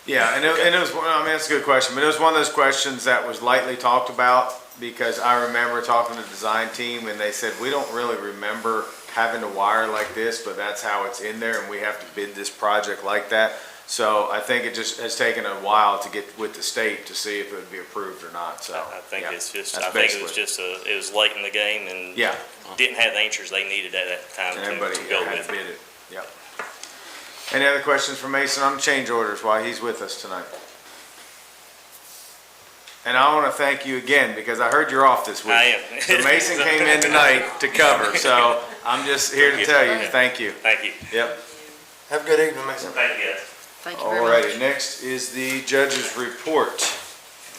Yeah, and it was, that's a good question, but it was one of those questions that was lightly talked about, because I remember talking to the design team, and they said, we don't really remember having to wire like this, but that's how it's in there, and we have to bid this project like that. So I think it just has taken a while to get with the state to see if it would be approved or not, so. I think yeah, it's just, that's I think it was basically- just it was late in the game and Yeah, didn't have the answers they needed at that time and everybody to go had with to it. bid it, yep. Any other questions for Mason on the change orders while he's with us tonight? And I want to thank you again, because I heard you're off this week. I am. So Mason came in tonight to cover, so I'm just here to tell you, thank you. Thank you. Yep. Have a good evening, Mason. Thank you, guys. Thank you very much. Alrighty, next is the judge's report, I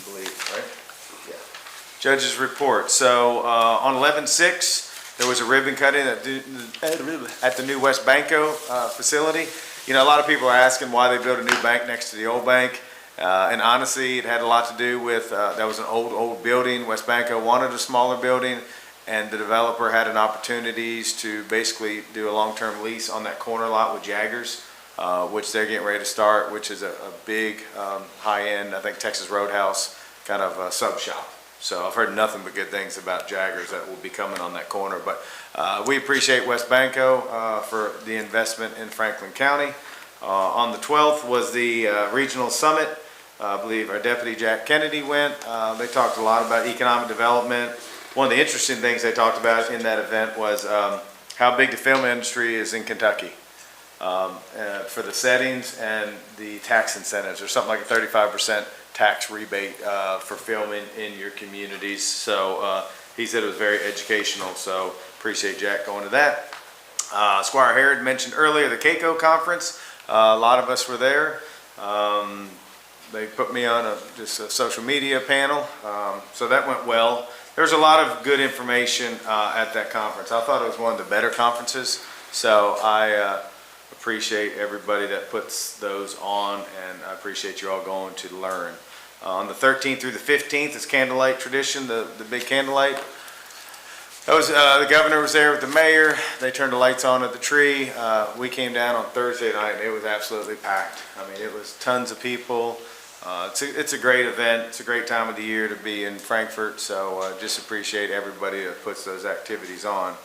believe, right? Yeah. Judge's report. So, on 11/6, there was a ribbon cutting at the new West Banco facility. You know, a lot of people are asking why they built a new bank next to the old bank. And honestly, it had a lot to do with, that was an old building. West Banco wanted a smaller building, and the developer had an opportunities to basically do a long-term lease on that corner lot with Jaggers, which they're getting ready to start, which is a big, high-end, I think Texas Roadhouse kind of sub shop. So I've heard nothing but good things about Jaggers that will be coming on that corner. But we appreciate West Banco for the investment in Franklin County. On the 12th was the regional summit. I believe our Deputy Jack Kennedy went. They talked a lot about economic development. One of the interesting things they talked about in that event was how big the film industry is in Kentucky. for the settings and the tax incentives. There's something like a 35% tax rebate for filming in your communities. So he said it was very educational, so appreciate Jack going to that. Squire Herod mentioned earlier the CAECO conference. A lot of us were there. They put me on just a social media panel, so that went well. There's a lot of good information at that conference. I thought it was one of the better conferences, so I appreciate everybody that puts those on, and I appreciate you all going to learn. On the 13th through the 15th is candlelight tradition, the big candlelight. That was, the governor was there with the mayor. They turned the lights on at the tree. We came down on Thursday night and it was absolutely packed. I mean, it was tons of people. It's a great event. It's a great time of the year to be in Frankfort. So just appreciate everybody that puts those activities on.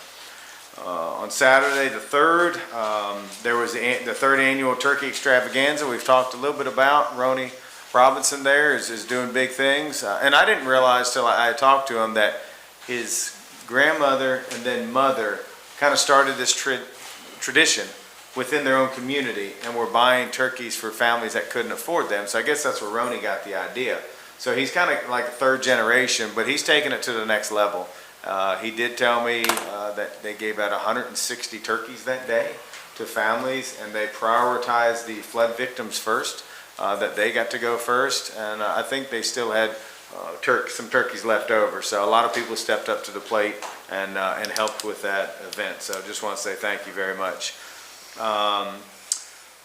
On Saturday the 3rd, there was the third annual turkey extravaganza. We've talked a little bit about. Ronnie Robinson there is doing big things. And I didn't realize till I talked to him that his grandmother and then mother kind of started this tradition within their own community and were buying turkeys for families that couldn't afford them. So I guess that's where Ronnie got the idea. So he's kind of like a third generation, but he's taking it to the next level. He did tell me that they gave out 160 turkeys that day to families, and they prioritized the flood victims first, that they got to go first. And I think they still had some turkeys left over. So a lot of people stepped up to the plate and helped with that event. So just want to say thank you very much.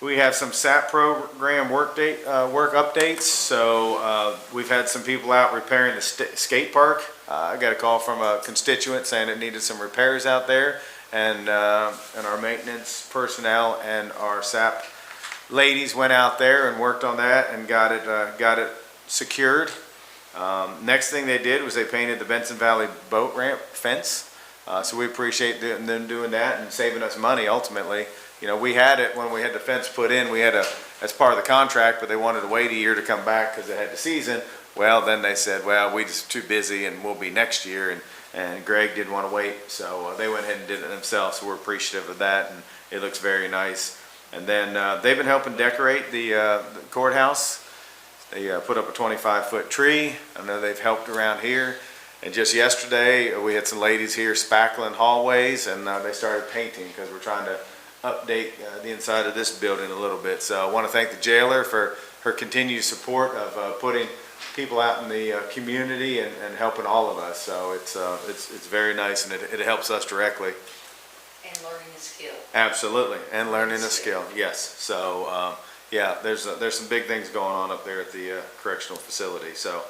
We have some SAP program work updates. So we've had some people out repairing the skate park. I got a call from a constituent saying it needed some repairs out there, and our maintenance personnel and our SAP ladies went out there and worked on that and got it secured. Next thing they did was they painted the Benson Valley boat ramp fence. So we appreciate them doing that and saving us money ultimately. You know, we had it when we had the fence put in, we had as part of the contract, but they wanted to wait a year to come back because they had the season. Well, then they said, well, we just too busy and we'll be next year. And Greg didn't want to wait. So they went ahead and did it themselves. So we're appreciative of that. And it looks very nice. And then they've been helping decorate the courthouse. They put up a 25-foot tree. I know they've helped around here. And just yesterday, we had some ladies here spackling hallways, and they started painting because we're trying to update the inside of this building a little bit. So I want to thank the jailer for her continued support of putting people out in the community and helping all of us. So it's very nice, and it helps us directly. And learning a skill. Absolutely, and learning a skill, yes. So yeah, there's some big things going on up there at the correctional facility. So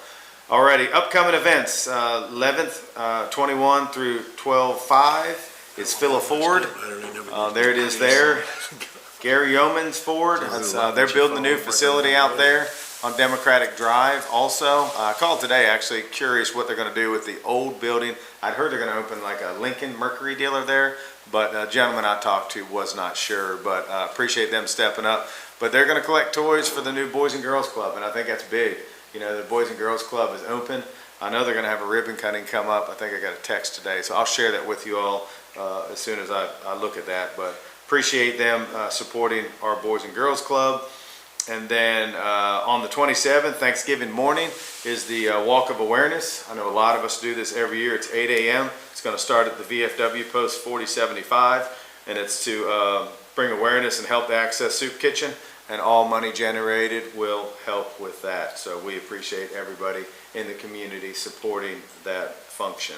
alrighty, upcoming events, 11th, 21 through 12/5 is Phila Ford. There it is there. Gary Yeoman's Ford. They're building a new facility out there on Democratic Drive also. I called today actually curious what they're going to do with the old building. I'd heard they're going to open like a Lincoln Mercury dealer there, but a gentleman I talked to was not sure, but appreciate them stepping up. But they're going to collect toys for the new Boys and Girls Club, and I think that's big. You know, the Boys and Girls Club is open. I know they're going to have a ribbon cutting come up. I think I got a text today, so I'll share that with you all as soon as I look at that. But appreciate them supporting our Boys and Girls Club. And then on the 27th, Thanksgiving morning, is the Walk of Awareness. I know a lot of us do this every year. It's 8 a.m. It's going to start at the VFW Post 4075, and it's to bring awareness and help the Access Soup Kitchen, and all money generated will help with that. So we appreciate everybody in the community supporting that function.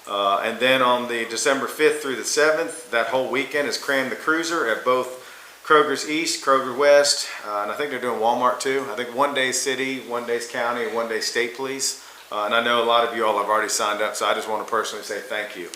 And then on the December 5th through the 7th, that whole weekend is Cram the Cruiser at both Kroger's East, Kroger West, and I think they're doing Walmart too. I think one day city, one day's county, and one day state police. And I know a lot of you all have already signed up, so I just want to personally say thank you.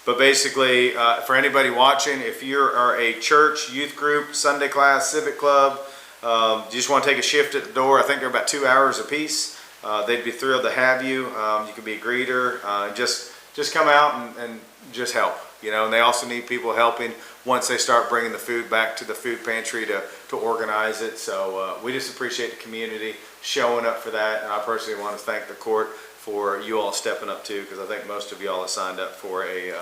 But basically, for anybody watching, if you are a church, youth group, Sunday class, civic club, you just want to take a shift at the door. I think they're about 2 hours apiece. They'd be thrilled to have you. You could be a greeter. Just come out and just help. You know, and they also need people helping once they start bringing the food back to the food pantry to organize it. So we just appreciate the community showing up for that. And I personally want to thank the court for you all stepping up too, because I think most of y'all have signed up for a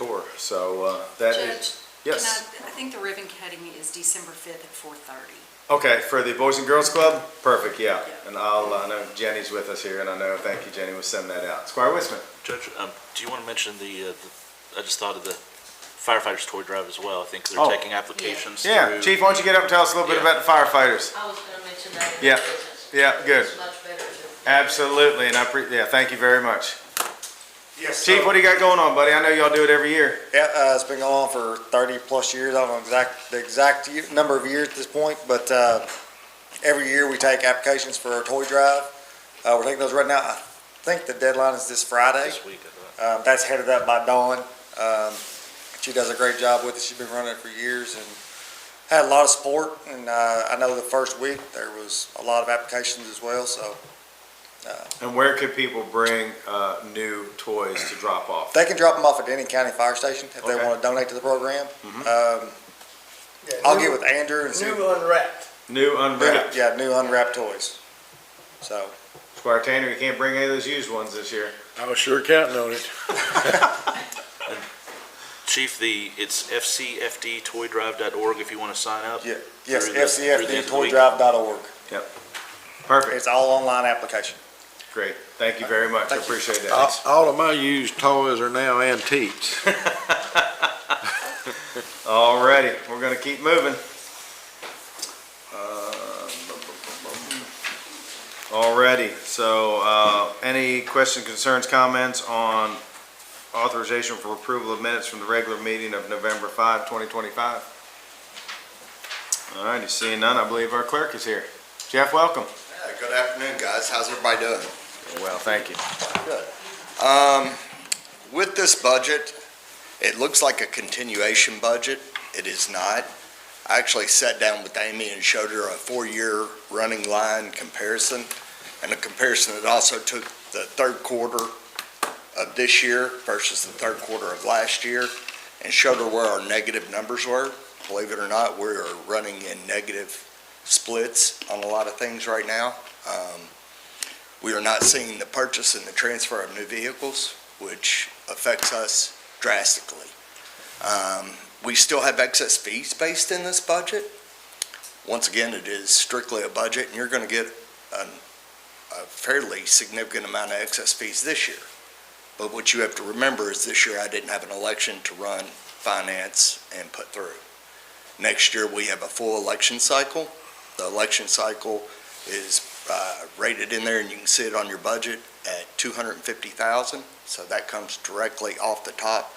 tour. So that is, yes. I think the ribbon cutting is December 5th at 4:30. Okay, for the Boys and Girls Club? Perfect, yeah. And I know Jenny's with us here, and I know, thank you, Jenny, was sending that out. Squire Wisman? Judge, do you want to mention I just thought of the firefighters toy drive as well. I think they're Oh. taking applications Yeah, through. Chief, why don't you get up and tell us a little bit Yeah. about the firefighters? I was gonna mention that in Yeah. the business. Yeah, good. It's much better to. Absolutely, and yeah, thank you very much. Yes. Chief, what do you got going on, buddy? I know y'all do it every year. Yeah, it's been going on for 30-plus years. I don't know the exact number of years at this point, but every year we take applications for our toy drive. We're taking those right now. I think the deadline is this Friday. This week, I thought. That's headed up by Dawn. She does a great job with it. She's been running it for years and had a lot of support. And I know the first week there was a lot of applications as well, so. And where could people bring new toys to drop off? They can drop them off at any county fire station if they Okay. want to donate to the program. Yeah, I'll new- get with Andrew and see. New unwrapped. New unwrapped. Yeah, new unwrapped toys. So, Squire Tanner, you can't bring any of those used ones this year. I was sure counting on it. Chief, it's fcfdtoydrive.org if you want to sign up. yeah, yes, Through the end of the week. fcfdtoydrive.org. Perfect, It's all online application. great. Thank you very much. I Thank you. appreciate that. All of my used toys are now antiques. Alrighty, we're gonna keep moving. Alrighty, so any questions, concerns, comments on authorization for approval of minutes from the regular meeting of November 5, 2025? Alrighty, seeing none, I believe our clerk is here. Jeff, welcome. Good afternoon, guys. How's everybody doing? Well, thank you. Good. With this budget, it looks like a continuation budget. It is not. I actually sat down with Amy and showed her a 4-year running line comparison, and a comparison that also took the third quarter of this year versus the third quarter of last year, and showed her where our negative numbers were. Believe it or not, we are running in negative splits on a lot of things right now. We are not seeing the purchase and the transfer of new vehicles, which affects us drastically. We still have excess fees based in this budget. Once again, it is strictly a budget, and you're going to get a fairly significant amount of excess fees this year. But what you have to remember is this year I didn't have an election to run, finance, and put through. Next year, we have a full election cycle. The election cycle is rated in there, and you can see it on your budget at $250,000. So that comes directly off the top,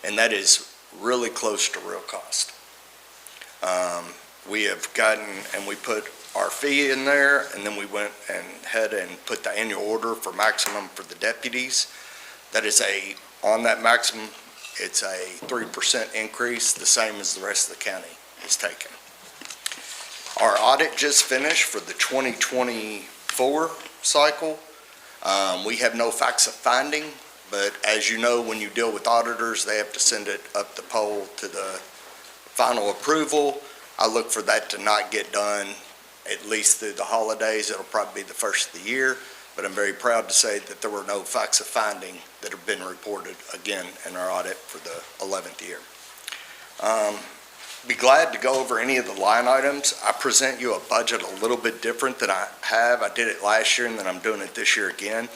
and that is really close to real cost. We have gotten, and we put our fee in there, and then we went and had and put the annual order for maximum for the deputies. That is on that maximum, it's a 3% increase, the same as the rest of the county is taking. Our audit just finished for the 2024 cycle. We have no facts of finding, but as you know, when you deal with auditors, they have to send it up the pole to the final approval. I look for that to not get done at least through the holidays. It'll probably be the first of the year, but I'm very proud to say that there were no facts of finding that have been reported again in our audit for the 11th year. Be glad to go over any of the line items. I present you a budget a little bit different than I have. I did it last year and then I'm doing it this year again.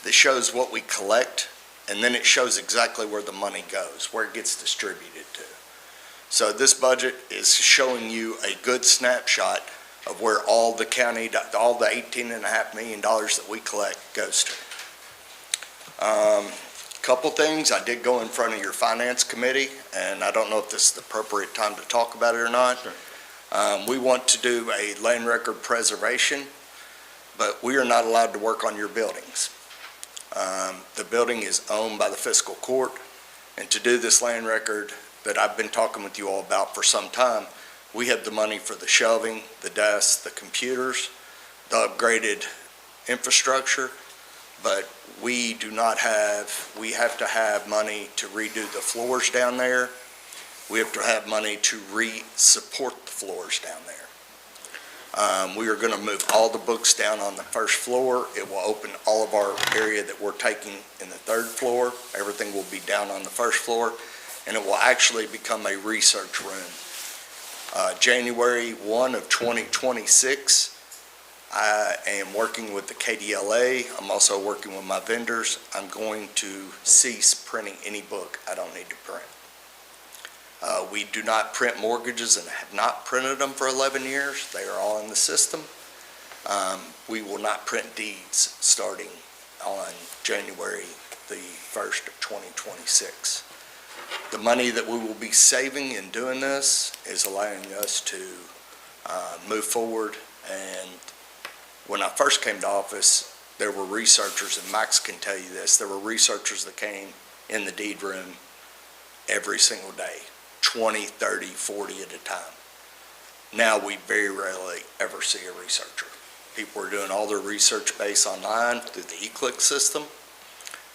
This shows what we collect, and then it shows exactly where the money goes, where it gets distributed to. So this budget is showing you a good snapshot of where all the county, all the $18.5 million that we collect goes to. Couple things, I did go in front of your finance committee, and I don't know if this is the appropriate time to talk about it or not. Sure. We want to do a land record preservation, but we are not allowed to work on your buildings. The building is owned by the Fiscal Court, and to do this land record that I've been talking with you all about for some time, we have the money for the shelving, the desks, the computers, the upgraded infrastructure, but we do not have, we have to have money to redo the floors down there. We have to have money to re-support the floors down there. We are going to move all the books down on the first floor. It will open all of our area that we're taking in the third floor. Everything will be down on the first floor. and it will actually become a research room. January 1 of 2026, I am working with the KDLA. I'm also working with my vendors. I'm going to cease printing any book I don't need to print. We do not print mortgages and have not printed them for 11 years. They are all in the system. We will not print deeds starting on January the 1st of 2026. The money that we will be saving in doing this is allowing us to move forward. And when I first came to office, there were researchers, and Max can tell you this, there were researchers that came in the deed room every single day, 20, 30, 40 at a time. Now we very rarely ever see a researcher. People are doing all their research based online through the eClick system.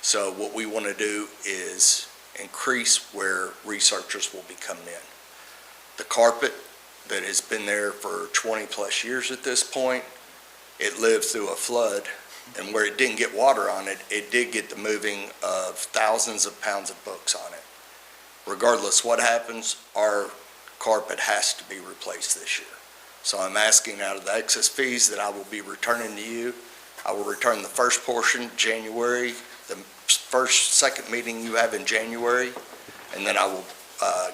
So what we want to do is increase where researchers will be coming in. The carpet that has been there for 20 plus years at this point, it lived through a flood, and where it didn't get water on it, it did get the moving of thousands of pounds of books on it. Regardless what happens, our carpet has to be replaced this year. So I'm asking out of the excess fees that I will be returning to you, I will return the first portion January, the second meeting you have in January, and then I will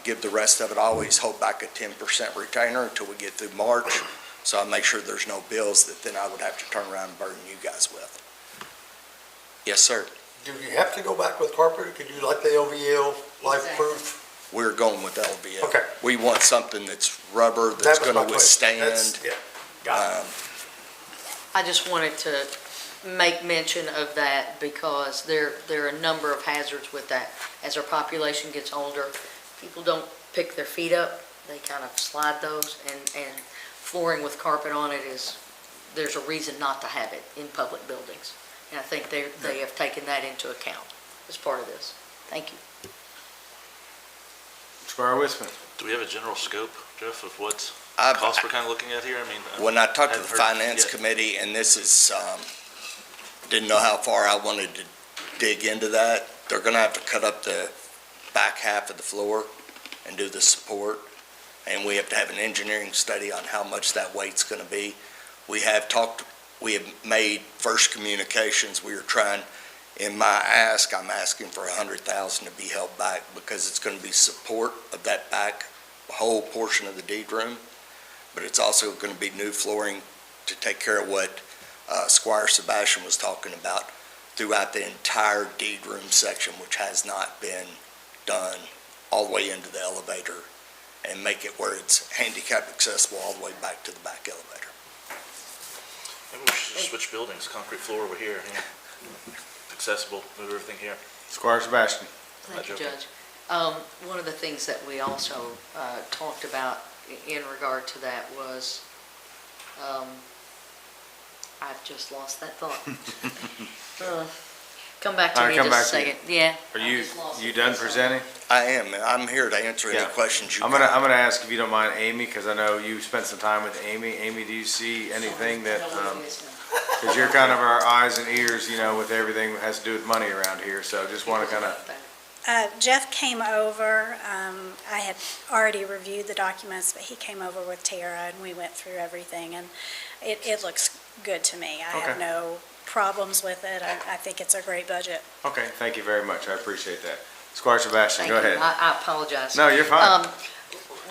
give the rest of it. I always hold back a 10% retainer until we get through March, so I make sure there's no bills that then I would have to turn around and burden you guys with. Yes, sir. Do you have to go back with carpet, or could you like the LVL, life-proof? We're going with LVL. Okay. We want something that's rubber, That that's was going my to question. withstand. Yeah, got it. I just wanted to make mention of that because there are a number of hazards with that. As our population gets older, people don't pick their feet up, they kind of slide those, and flooring with carpet on it there's a reason not to have it in public buildings. And I think they have taken that into account as part of this. Thank you. Squire Wisman. Do we have a general scope, Jeff, of what I- costs we're kind of looking at here? I mean, When I talked to the hadn't heard finance yet. committee, and this is, didn't know how far I wanted to dig into that, they're gonna have to cut up the back half of the floor and do the support. And we have to have an engineering study on how much that weight's gonna be. We have made first communications. We are trying, in my ask, I'm asking for 100,000 to be held back because it's gonna be support of that back whole portion of the deed room. But it's also gonna be new flooring to take care of what Squire Sebastian was talking about throughout the entire deed room section, which has not been done all the way into the elevator, and make it where it's handicap accessible all the way back to the back elevator. Maybe we should just switch buildings, concrete floor over here, you know, accessible, move everything here. Squire Sebastian. Thank you, joking. Judge. One of the things that we also talked about in regard to that was, I've just lost that thought. Come back to All me right, in come just a back to you. second. Yeah. Are I you just lost it. done presenting? I am, and I'm here to answer any Yeah. questions you I'm got. gonna ask if you don't mind Amy, because I know you spent some time with Amy. Amy, do you see anything that, because you're kind of our eyes and ears, you know, with everything that has to do with money around here, so just want to kind of, Jeff came over, I had already reviewed the documents, but he came over with Tara and we went through everything and it looks good to me. I have Okay. no problems with it. I think it's a great budget. okay, thank you very much, I appreciate that. Squire Sebastian, Thank go you. ahead. I apologize. No, you're fine.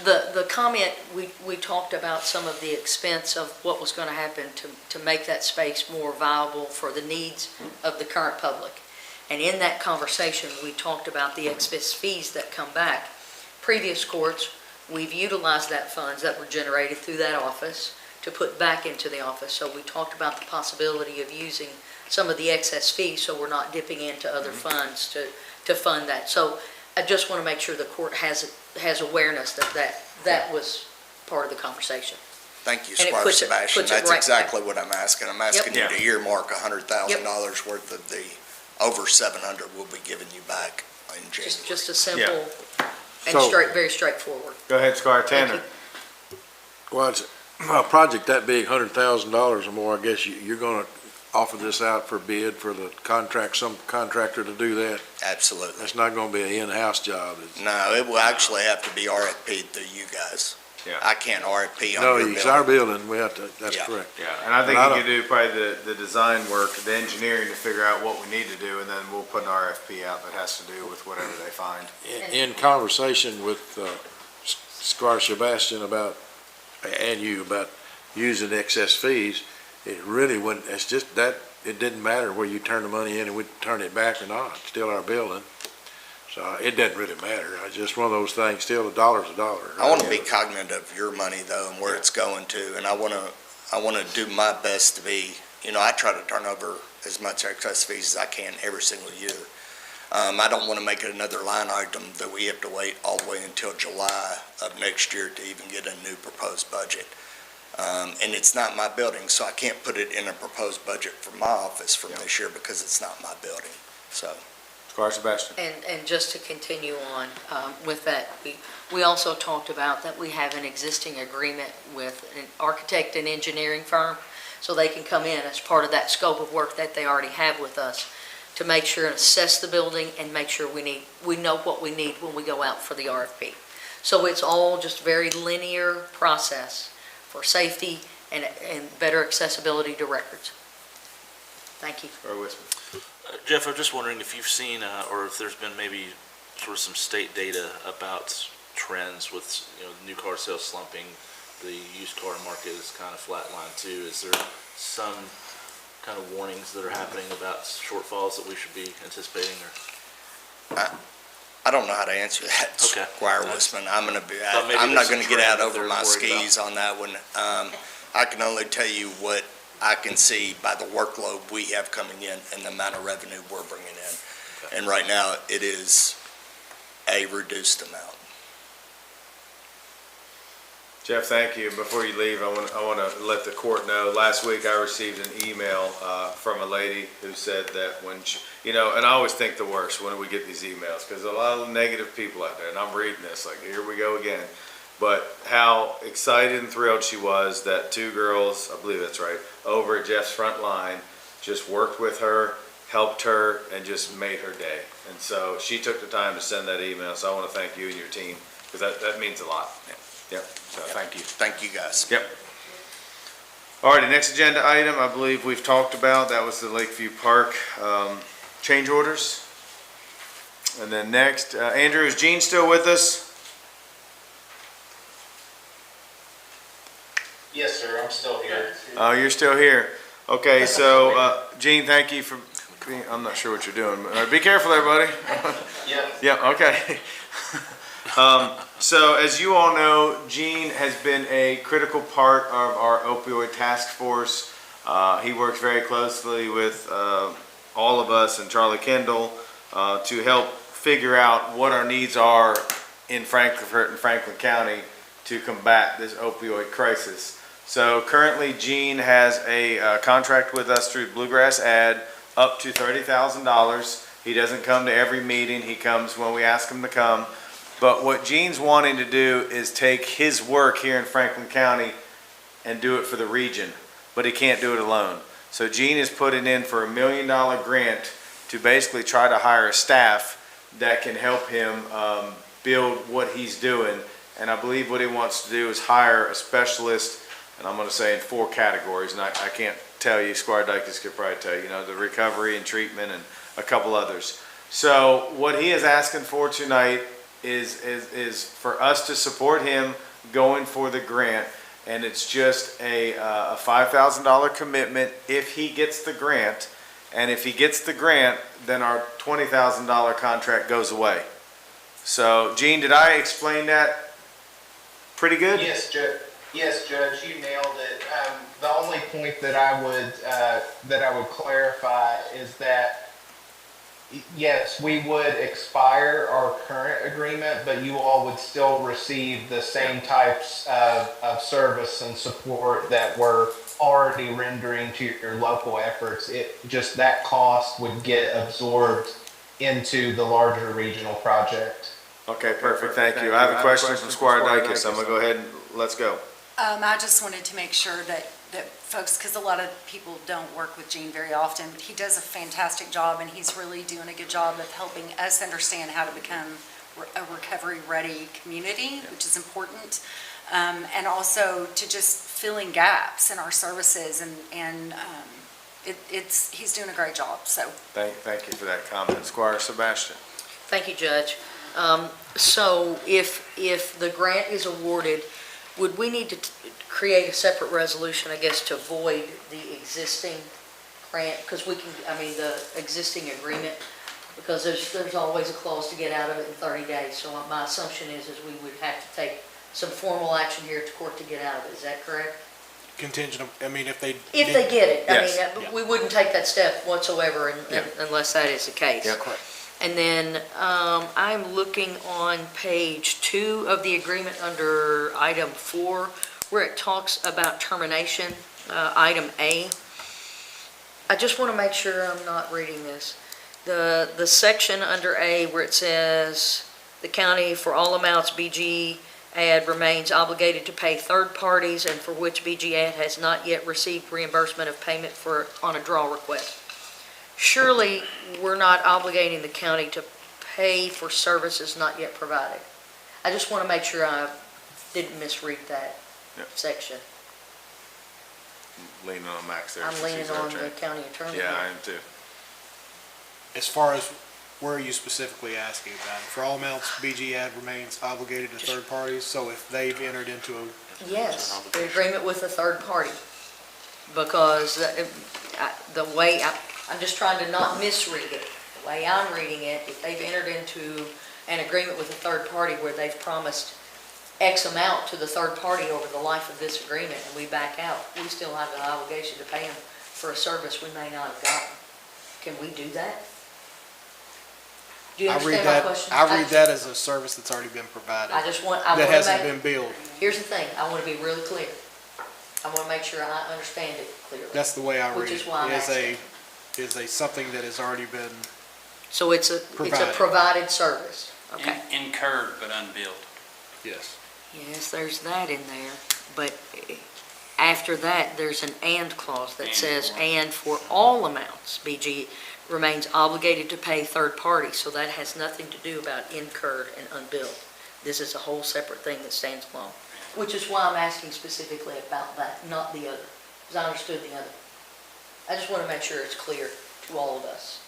The comment, we talked about some of the expense of what was going to happen to make that space more viable for the needs of the current public. And in that conversation, we talked about the excess fees that come back. Previous courts, we've utilized that funds that were generated through that office to put back into the office. So we talked about the possibility of using some of the excess fees, so we're not dipping into other funds to fund that. So I just want to make sure the court has awareness that was part of the conversation. Thank you, And it Squire puts it Sebastian. right That's back. exactly what I'm asking. I'm asking you Yep. to earmark $100,000 worth of the over 700 we'll be giving you back in January. Just a simple and So- very straightforward. Go ahead, Squire Thank Tanner. Well, it's a project that big, $100,000 or more, I guess you're gonna offer this out for bid for the contract, some contractor to do that? Absolutely. That's not gonna be an in-house job. No, it will actually have to be RFP'd through you guys. Yeah. I can't RFP on No, your it's bill. our building, we have to, that's Yeah. correct. Yeah, and I think But I you could do probably the design work, the engineering to figure out what we need to do, and then we'll put an RFP out that has to do with whatever they find. In conversation with Squire Sebastian about, and you, about using excess fees, it really wouldn't, it's just that, it didn't matter where you turn the money in and we turn it back or not, it's still our building. So it doesn't really matter, it's just one of those things, still a dollar's a dollar. I want to be cognizant of your money though and where it's going to, and I want to do my best to be, I try to turn over as much excess fees as I can every single year. I don't want to make it another line item that we have to wait all the way until July of next year to even get a new proposed budget. And it's not my building, so I can't put it in a proposed budget for my office from this year because it's not my building, so. Squire Sebastian. And just to continue on with that, we also talked about that we have an existing agreement with an architect and engineering firm, so they can come in as part of that scope of work that they already have with us to make sure and assess the building and make sure we know what we need when we go out for the RFP. So it's all just very linear process for safety and better accessibility to records. Thank you. Squire Wisman. Jeff, I'm just wondering if you've seen, or if there's been maybe sort of some state data about trends with, new car sales slumping, the used car market is kind of flatlined too. Is there some kind of warnings that are happening about shortfalls that we should be anticipating, or? I don't know how to answer that, Okay. Squire Wisman. I'm maybe not there's going to some get out trend that over they're my worried skis on that one. I can only tell you what I can see by the workload we have coming in and the amount of revenue we're bringing in. Okay. And right now, it is a reduced amount. Jeff, thank you. Before you leave, I want to let the court know, last week I received an email from a lady who said that when she, and I always think the worst when we get these emails, because a lot of negative people out there, and I'm reading this like, here we go again. But how excited and thrilled she was that two girls, I believe that's right, over at Jeff's front line, just worked with her, helped her, and just made her day. And so she took the time to send that email, so I want to thank you and your team, because that means a lot. Yep, so thank you. Thank you, guys. Yep. All right, the next agenda item, I believe we've talked about, that was the Lakeview Park change orders. And then next, Andrew, is Gene still with us? Yes, sir, I'm still here. Oh, you're still here. Okay, so, Gene, thank you for being, I'm not sure what you're doing. Be careful, everybody. Yeah. Yeah, okay. So as you all know, Gene has been a critical part of our opioid task force. He works very closely with all of us and Charlie Kendall to help figure out what our needs are in Frankfurt and Franklin County to combat this opioid crisis. So currently, Gene has a contract with us through Bluegrass Ad up to $30,000. He doesn't come to every meeting. He comes when we ask him to come. But what Gene's wanting to do is take his work here in Franklin County and do it for the region, but he can't do it alone. So Gene is putting in for $1 million grant to basically try to hire a staff that can help him build what he's doing. And I believe what he wants to do is hire a specialist, and I'm going to say in 4 categories, and I can't tell you, Squire Dykes could probably tell you, the recovery and treatment and a couple others. So what he is asking for tonight is for us to support him going for the grant, and it's just a $5,000 commitment if he gets the grant, and if he gets the grant, then our $20,000 contract goes away. So, Gene, did I explain that pretty good? Yes, Judge, you nailed it. The only point that I would clarify is that yes, we would expire our current agreement, but you all would still receive the same types of service and support that we're already rendering to your local efforts. It just, that cost would get absorbed into the larger regional project. Okay, perfect, thank you. I have a question from Squire Dykes. I'm gonna go ahead and let's go. I just wanted to make sure that folks, because a lot of people don't work with Gene very often, but he does a fantastic job, and he's really doing a good job of helping us understand how to become a recovery-ready community, which is important, and also to just filling gaps in our services, and he's doing a great job, so. Thank you for that comment. Squire Sebastian. Thank you, Judge. So if the grant is awarded, would we need to create a separate resolution, I guess, to void the existing grant? Because we can, the existing agreement, because there's always a clause to get out of it in 30 days. So my assumption is we would have to take some formal action here at court to get out of it. Is that correct? Contingent, if they. If they get it. Yes. We wouldn't take that step whatsoever unless that is the case. Yeah, correct. And then I'm looking on page 2 of the agreement under item 4, where it talks about termination, item A. I just want to make sure I'm not reading this. The section under A where it says, the county for all amounts BG Ad remains obligated to pay third parties and for which BG Ad has not yet received reimbursement of payment on a draw request. Surely, we're not obligating the county to pay for services not yet provided. I just want to make sure I didn't misread that section. Leaning on Max there. I'm since leaning he's our on the attorney. county attorney. Yeah, I am too. As far as where are you specifically asking about it? For all amounts, BG Ad remains obligated to third parties, so if they've entered into a. Yes, the agreement with a third party. Because the way, I'm just trying to not misread it. The way I'm reading it, if they've entered into an agreement with a third party where they've promised X amount to the third party over the life of this agreement and we back out, we still have an obligation to pay them for a service we may not have gotten. Can we do that? Do you understand my question? I read that as a service that's already been provided. I want That to hasn't make, been billed. here's the thing, I want to be really clear. I want to make sure I understand it clearly. That's the way I read it. Which is why I'm asking. Is something that has already been So it's a provided service, okay? Incurred but unbilled. yes. Yes, there's that in there, but after that, there's an and clause that says, and for all amounts, BG remains obligated to pay third parties, so that has nothing to do about incurred and unbilled. This is a whole separate thing that stands alone, which is why I'm asking specifically about that, not the other, because I understood the other. I just want to make sure it's clear to all of us.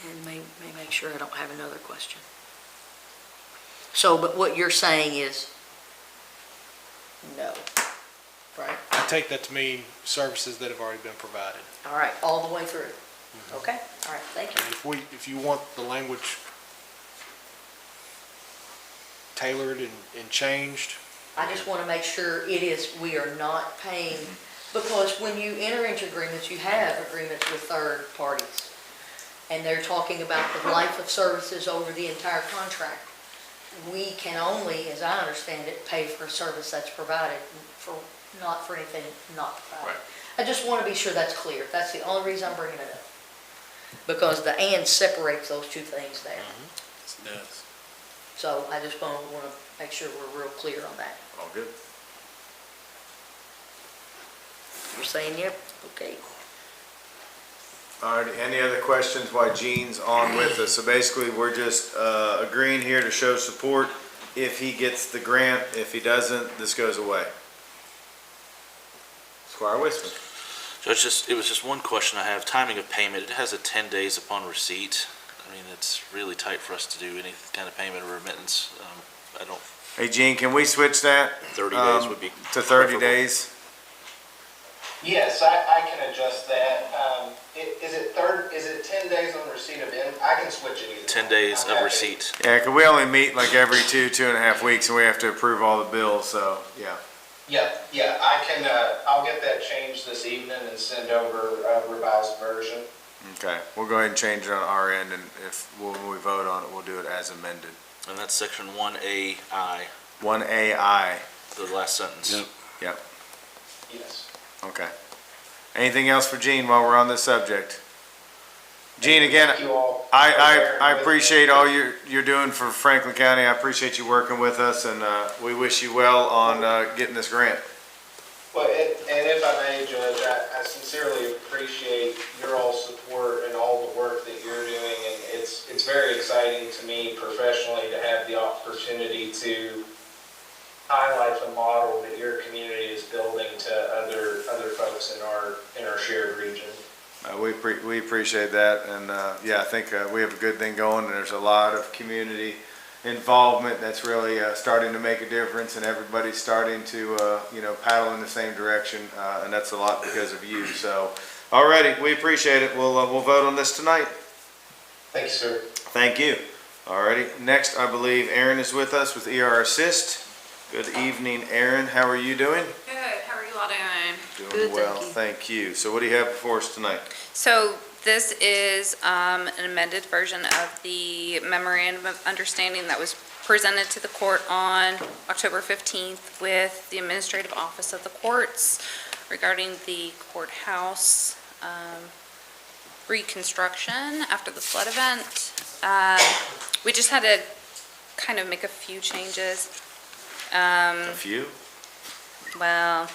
And may make sure I don't have another question. So, but what you're saying is no, right? I take that to mean services that have already been provided. All right, all the way through. Okay, all right, thank you. And if you want the language tailored and changed. I just want to make sure we are not paying, because when you enter into agreements, you have agreements with third parties. And they're talking about the life of services over the entire contract. We can only, as I understand it, pay for a service that's provided, not for anything not provided. Right. I just want to be sure that's clear. That's the only reason I'm bringing it up. Because the and separates those two things there. It does. So I just want to make sure we're real clear on that. All good. You're saying yep? Okay. All right, any other questions while Gene's on with us? So basically, we're just agreeing here to show support if he gets the grant. If he doesn't, this goes away. Squire Whisper. Judge, it was just one question I have. Timing of payment, it has a 10 days upon receipt. I mean, it's really tight for us to do any kind of payment or remittance. I don't. Hey, Gene, can we switch that? 30 days would be to 30 preferable. days. Yes, I can adjust that. Is it 10 days on receipt of I can switch it either. 10 days of receipt. Yeah, because we only meet like every 2.5 weeks, and we have to approve all the bills. So yeah. Yeah, I can, I'll get that changed this evening and send over a revised version. Okay, we'll go ahead and change it on our end, and when we vote on it, we'll do it as amended. And that's section 1AI, 1AI. the last sentence. Yep. Yes. Okay. Anything else for Gene while we're on this subject? Gene, again, Thank you all. I appreciate all you're doing for Franklin County. I appreciate you working with us, and we wish you well on getting this grant. Well, and if I may, Judge, I sincerely appreciate your all's support and all the work that you're doing, and it's very exciting to me professionally to have the opportunity to highlight the model that your community is building to other folks in our shared region. We appreciate that, and yeah, I think we have a good thing going, and there's a lot of community involvement that's really starting to make a difference, and everybody's starting to paddle in the same direction, and that's a lot because of you. So, alrighty, we appreciate it. We'll vote on this tonight. Thank you, sir. Thank you. Alrighty, next I believe Aaron is with us with ER Assist. Good evening, Aaron. How are you doing? Good. How are you all doing? Doing well, thank you. So what do you have before us tonight? So this is an amended version of the memorandum of understanding that was presented to the court on October 15th with the Administrative Office of the Courts regarding the courthouse reconstruction after the flood event. We just had to kind of make a few changes. A few? Well,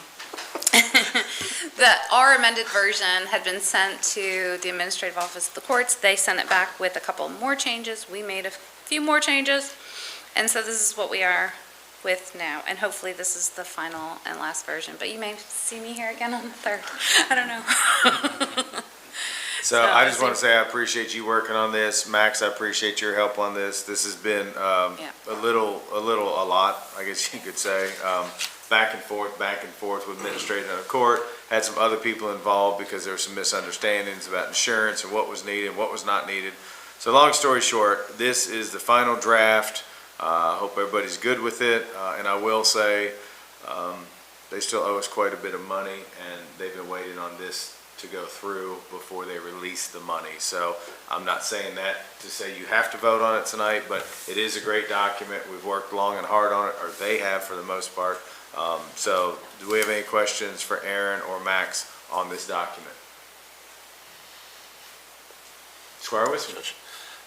our amended version had been sent to the Administrative Office of the Courts. They sent it back with a couple more changes. We made a few more changes. And so this is what we are with now. And hopefully this is the final and last version. But you may see me here again on the 3rd. I don't know. So I just want to say I appreciate you working on this. Max, I appreciate your help on this. This has been a lot, I guess you could say. Back and forth with administrative and the court. Had some other people involved because there were some misunderstandings about insurance and what was needed, what was not needed. So long story short, this is the final draft. Hope everybody's good with it. And I will say, they still owe us quite a bit of money, and they've been waiting on this to go through before they release the money. So I'm not saying that to say you have to vote on it tonight, but it is a great document. We've worked long and hard on it, or they have for the most part. So do we have any questions for Aaron or Max on this document? Squire with me.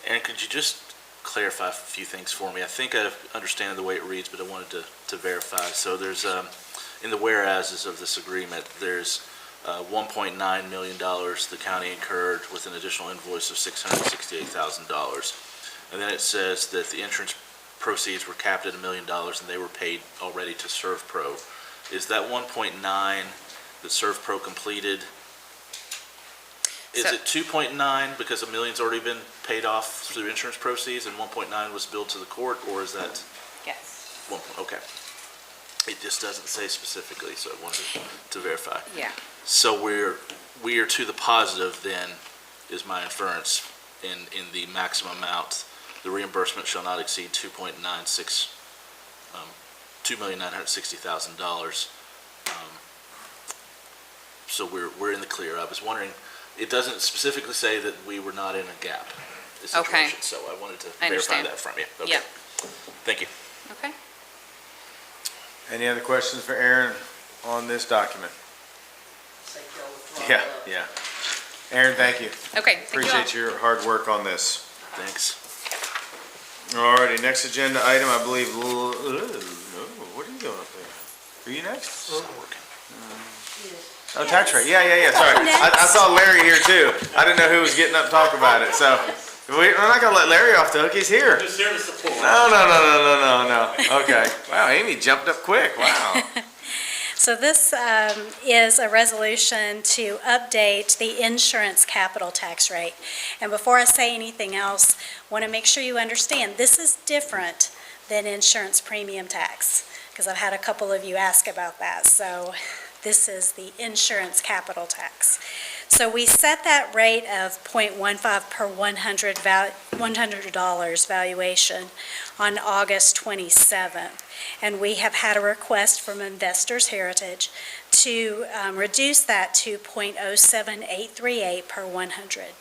Aaron, could you just clarify a few things for me? I think I understand the way it reads, but I wanted to verify. So there's, in the whereases of this agreement, there's $1.9 million the county incurred with an additional invoice of $668,000. And then it says that the insurance proceeds were capped at $1 million and they were paid already to ServPro. Is that 1.9 that ServPro completed? Is it 2.9 because $1 million's already been paid off through insurance proceeds and 1.9 was billed to the court, or is that? Yes. Okay. It just doesn't say specifically, so I wanted to verify. Yeah. So we are to the positive then, is my inference, in the maximum amount. The reimbursement shall not exceed $2,960,000. So we're in the clear. I was wondering, it doesn't specifically say that we were not in a gap situation. Okay. So I wanted to I verify understand. that from you. Okay. Yep. Thank you. Okay. Any other questions for Aaron on this document? Yeah. Aaron, thank you. Okay. Appreciate your hard work on this. Thanks. Alrighty, next agenda item, I believe, no, what are you doing up there? Are you next? Oh, tax rate, yeah, sorry. I saw Larry here too. I didn't know who was getting up to talk about it, so we're not gonna let Larry off the hook, he's here. Just here to support. No. Okay, wow, Amy jumped up quick, wow. So this is a resolution to update the insurance capital tax rate. And before I say anything else, I want to make sure you understand this is different than insurance premium tax, because I've had a couple of you ask about that. So this is the insurance capital tax. So we set that rate of 0.15 per $100 valuation on August 27th. And we have had a request from Investors Heritage to reduce that to 0.07838 per 100.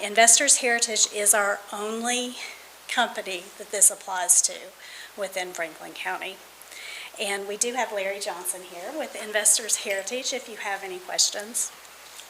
Investors Heritage is our only company that this applies to within Franklin County. And we do have Larry Johnson here with Investors Heritage if you have any questions.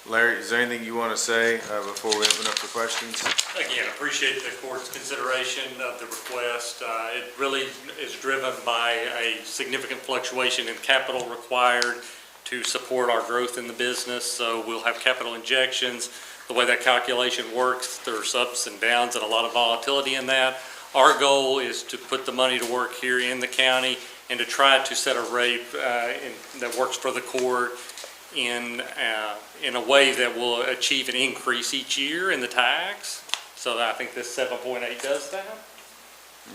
Larry, is there anything you want to say before we open up for questions? Again, appreciate the court's consideration of the request. It really is driven by a significant fluctuation in capital required to support our growth in the business. So we'll have capital injections. The way that calculation works, there's ups and downs and a lot of volatility in that. Our goal is to put the money to work here in the county and to try to set a rate that works for the court in a way that will achieve an increase each year in the tax. So I think this 7.8 does that.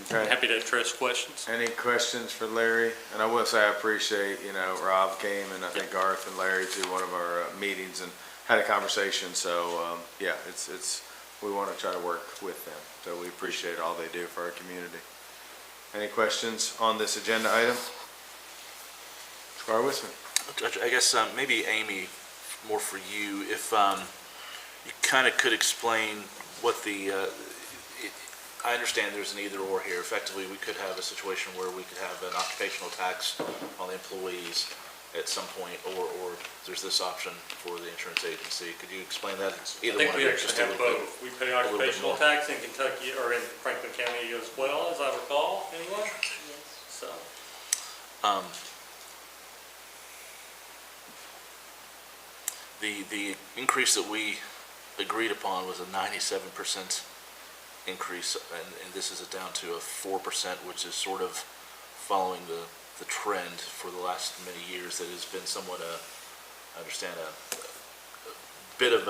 Okay. I'm happy to address questions. Any questions for Larry? And I will say I appreciate, Rob came and I think Garth and Larry to one of our meetings and had a conversation. So, yeah, we want to try to work with them. So we appreciate all they do for our community. Any questions on this agenda item? Squire Wisman. Judge, I guess maybe Amy, more for you, if you kind of could explain what I understand there's an either or here. Effectively, we could have a situation where we could have an occupational tax on the employees at some point, or there's this option for the insurance agency. Could you explain that? I think we actually have both. We pay occupational tax in Kentucky, or in Franklin County as well, as I recall, anyway. So. The increase that we agreed upon was a 97% increase, and this is down to a 4%, which is sort of following the trend for the last many years that has been somewhat I understand, a bit of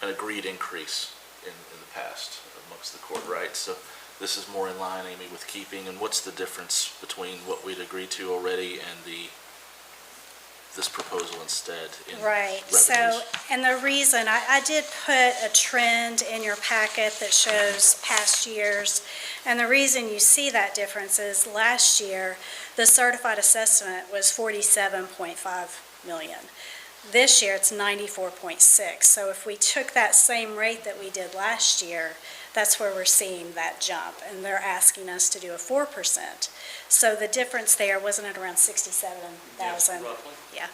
an agreed increase in the past amongst the court, right? So this is more in line, Amy, with keeping, and what's the difference between what we'd agreed to already and this proposal instead in Right, revenues? so, and the reason, I did put a trend in your packet that shows past years, and the reason you see that difference is last year, the certified assessment was 47.5 million. This year, it's 94.6, so if we took that same rate that we did last year, that's where we're seeing that jump, and they're asking us to do a 4%. So the difference there, wasn't it around 67,000? Yes, roughly. Yeah.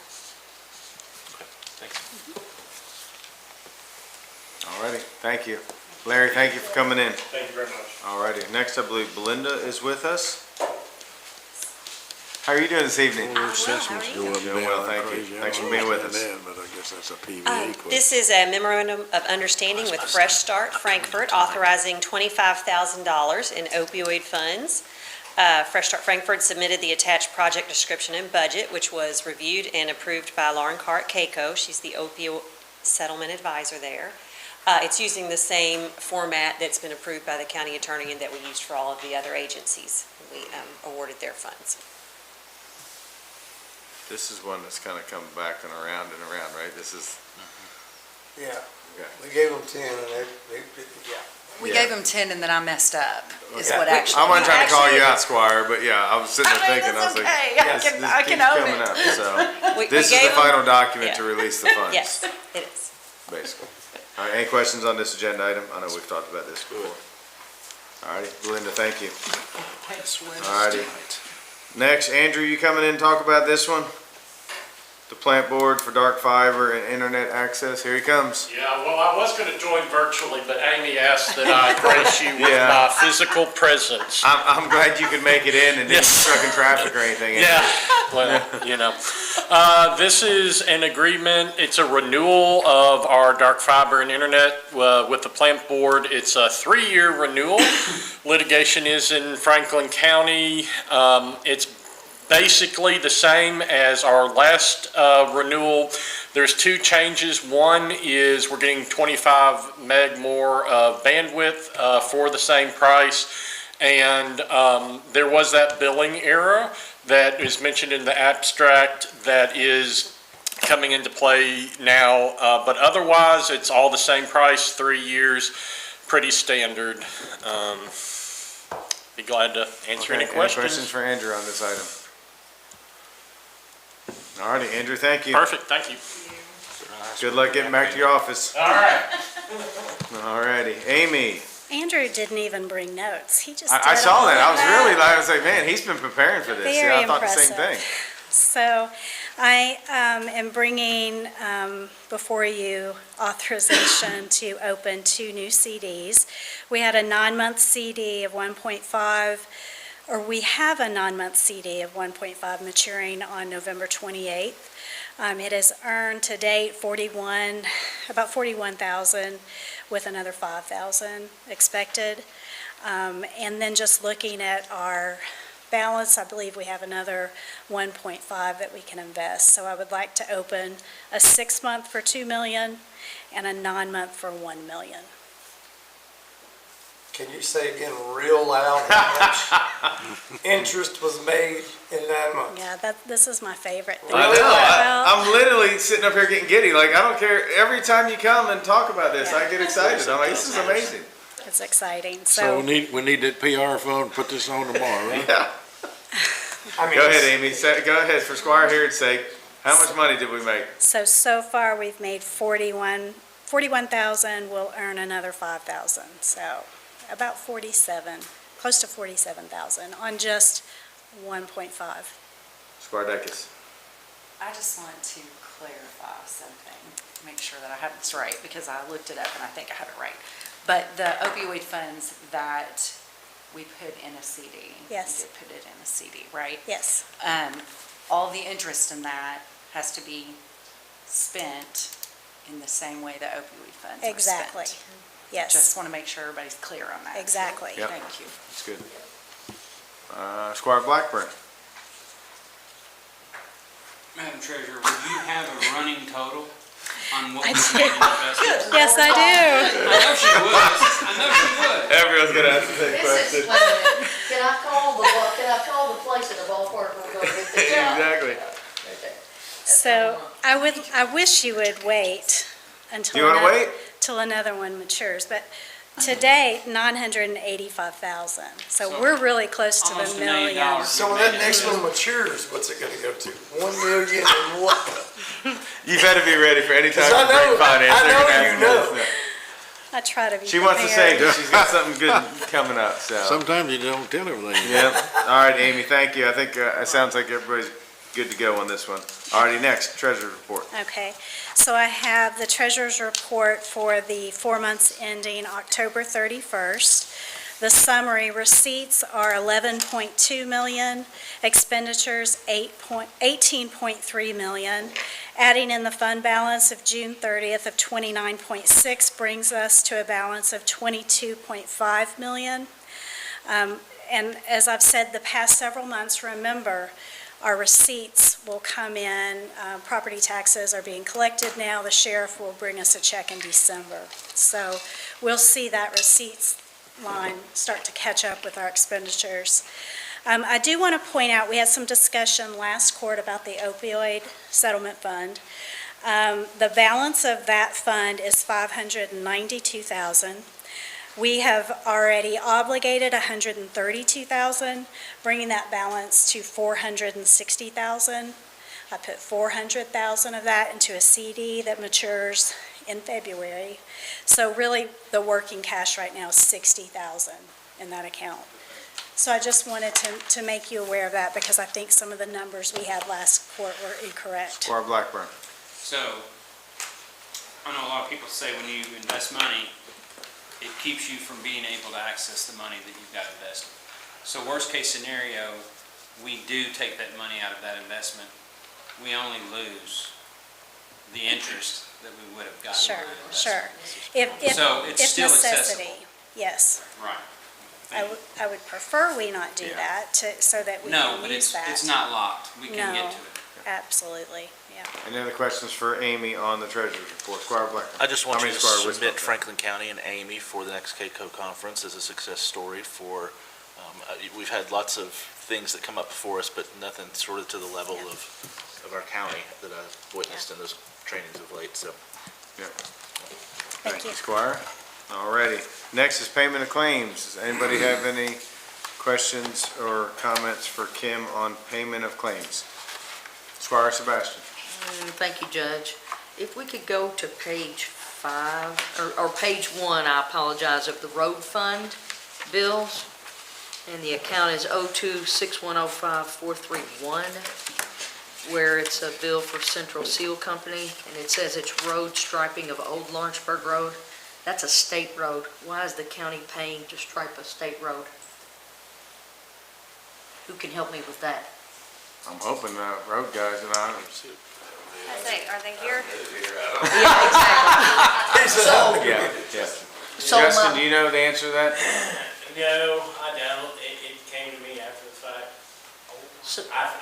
Thanks. All righty, thank you. Larry, thank you for coming in. Thank you very much. All righty, next I believe Belinda is with us. How are you doing this evening? Assessments go up and Doing down well, like thank you. crazy. I Thanks don't for being with us. understand that, but I guess that's a PVA question. This is a memorandum of understanding with Fresh Start Frankfurt authorizing $25,000 in opioid funds. Fresh Start Frankfurt submitted the attached project description and budget, which was reviewed and approved by Lauren Cart Keiko. She's the opioid settlement advisor there. It's using the same format that's been approved by the county attorney and that we used for all of the other agencies. We awarded their funds. This is one that's kind of come back and around, right? This is, Yeah, okay. we gave them 10 and they yeah. We Yeah. gave them 10 and then I messed up, is Okay. what actually. I wasn't trying to call you actually- out, Squire, but yeah, I was sitting there thinking, I was like, okay. this I can keeps own coming it. up, so. We This is gave the them- final document yeah. to release the funds. Yes, it is. Basically. All right, any questions on this agenda item? I know we've talked about this before. All righty, Belinda, thank you. All righty. Next, Andrew, you coming in and talk about this one? The plant board for dark fiber and internet access, here he comes. Yeah, well, I was going to join virtually, but Amy asked that I grace you with Yeah. my physical presence. I'm glad you could make it in and didn't stuck in traffic or anything. Yeah, well, this is an agreement, it's a renewal of our dark fiber and internet with the plant board. It's a 3-year renewal. Litigation is in Franklin County. It's basically the same as our last renewal. There's 2 changes. One is we're getting 25 meg more of bandwidth for the same price. And there was that billing error that is mentioned in the abstract that is coming into play now. But otherwise, it's all the same price, 3 years, pretty standard. Be glad to answer any questions. Any questions for Andrew on this item? All righty, Andrew, thank you. Perfect, thank you. Good luck getting back to your office. All right. All righty, Amy. Andrew didn't even bring notes. He just I did saw all that. of I was really like, man, he's been preparing for this. Very Yeah, I thought the same impressive. thing. So I am bringing before you authorization to open 2 new CDs. We had a 9-month CD of 1.5, or we have a 9-month CD of 1.5 maturing on November 28th. It has earned to date about 41,000 with another 5,000 expected. And then just looking at our balance, I believe we have another 1.5 that we can invest. So I would like to open a 6-month for $2 million and a 9-month for $1 million. Can you say again real loud how much interest was made in 9 months? Yeah, this is my favorite thing. I know. I'm literally sitting up here getting giddy. Like, I don't care. Every time you come and talk about this, I get excited. I'm like, this is amazing. It's exciting. So we need that PR phone, put this on tomorrow, right? Yeah. Go ahead, Amy. Go ahead. For Squire Herod's sake, how much money did we make? So far, we've made 41,000. We'll earn another 5,000. So about 47, close to 47,000 on just 1.5. Squire Dacus. I just want to clarify something, make sure that I have this right, because I looked it up and I think I have it right. But the opioid funds that we put in a CD. Yes. We did put it in a CD, right? Yes. All the interest in that has to be spent in the same way the opioid funds are spent. Exactly. Yes. Just want to make sure everybody's clear on that. Exactly. Yep. Thank you. That's good. Squire Blackburn. Madam Treasurer, would you have a running total on what I we do. spent in investments? Yes, I do. I know she would. I know she would. Everyone's going to ask the same question. Can I call the place in the ballpark and go get the job? Exactly. So I wish you would wait until You want to wait? till another one matures, but today, 985,000. So we're really close to the Almost $1 million. million. So when that next one matures, what's it gonna go to? 1 million and what? You better be ready for any time 'Cause I you bring know- finance. I They're know gonna you ask know. us that. I try to be She wants to save prepared. it. She's got something good coming up, so. Sometimes you don't tell everything. Yep. All right, Amy, thank you. I think it sounds like everybody's good to go on this one. Alrighty, next, treasurer's report. Okay, so I have the treasurer's report for the 4 months ending October 31st. The summary receipts are 11.2 million, expenditures 18.3 million. Adding in the fund balance of June 30th of 29.6 brings us to a balance of 22.5 million. And as I've said the past several months, remember, our receipts will come in, property taxes are being collected now, the sheriff will bring us a check in December. So we'll see that receipts line start to catch up with our expenditures. I do want to point out, we had some discussion last court about the opioid settlement fund. The balance of that fund is $592,000. We have already obligated $132,000, bringing that balance to $460,000. I put $400,000 of that into a CD that matures in February. So really, the working cash right now is $60,000 in that account. So I just wanted to make you aware of that, because I think some of the numbers we had last court were incorrect. Squire Blackburn. So, I know a lot of people say when you invest money, it keeps you from being able to access the money that you've got invested. So worst case scenario, we do take that money out of that investment. We only lose the interest that we would have gotten. Sure, from the sure. investment. So it's If still necessity, accessible. yes. Right. I would prefer we not do Yeah. that, so that we No, can but use that. it's not locked. We can No. get to it. Absolutely, yeah. Any other questions for Amy on the treasurer's report? Squire Blackburn. I just want I you mean, to Squire submit Wisdom. Franklin County and Amy for the next KCO conference as a success story for, we've had lots of things that come up before us, but nothing sort of to the level of our county that I've witnessed in those trainings of late, so. Thank you, Squire. Alrighty. Next is payment of claims. Does anybody have any questions or comments for Kim on payment of claims? Squire Sebastian. Thank you, Judge. If we could go to page 5, or page 1, I apologize, of the road fund bills, and the account is 02-6105-431. where it's a bill for Central Seal Company, and it says it's road striping of Old Lawrenceburg Road. That's a state road. Why is the county paying to stripe a state road? Who can help me with that? I'm hoping the road guys and I. I say, are they here? Yeah, exactly. So, Yeah, yeah. So, Justin, my- do you know the answer to that? No, I don't. It came to me after the fact.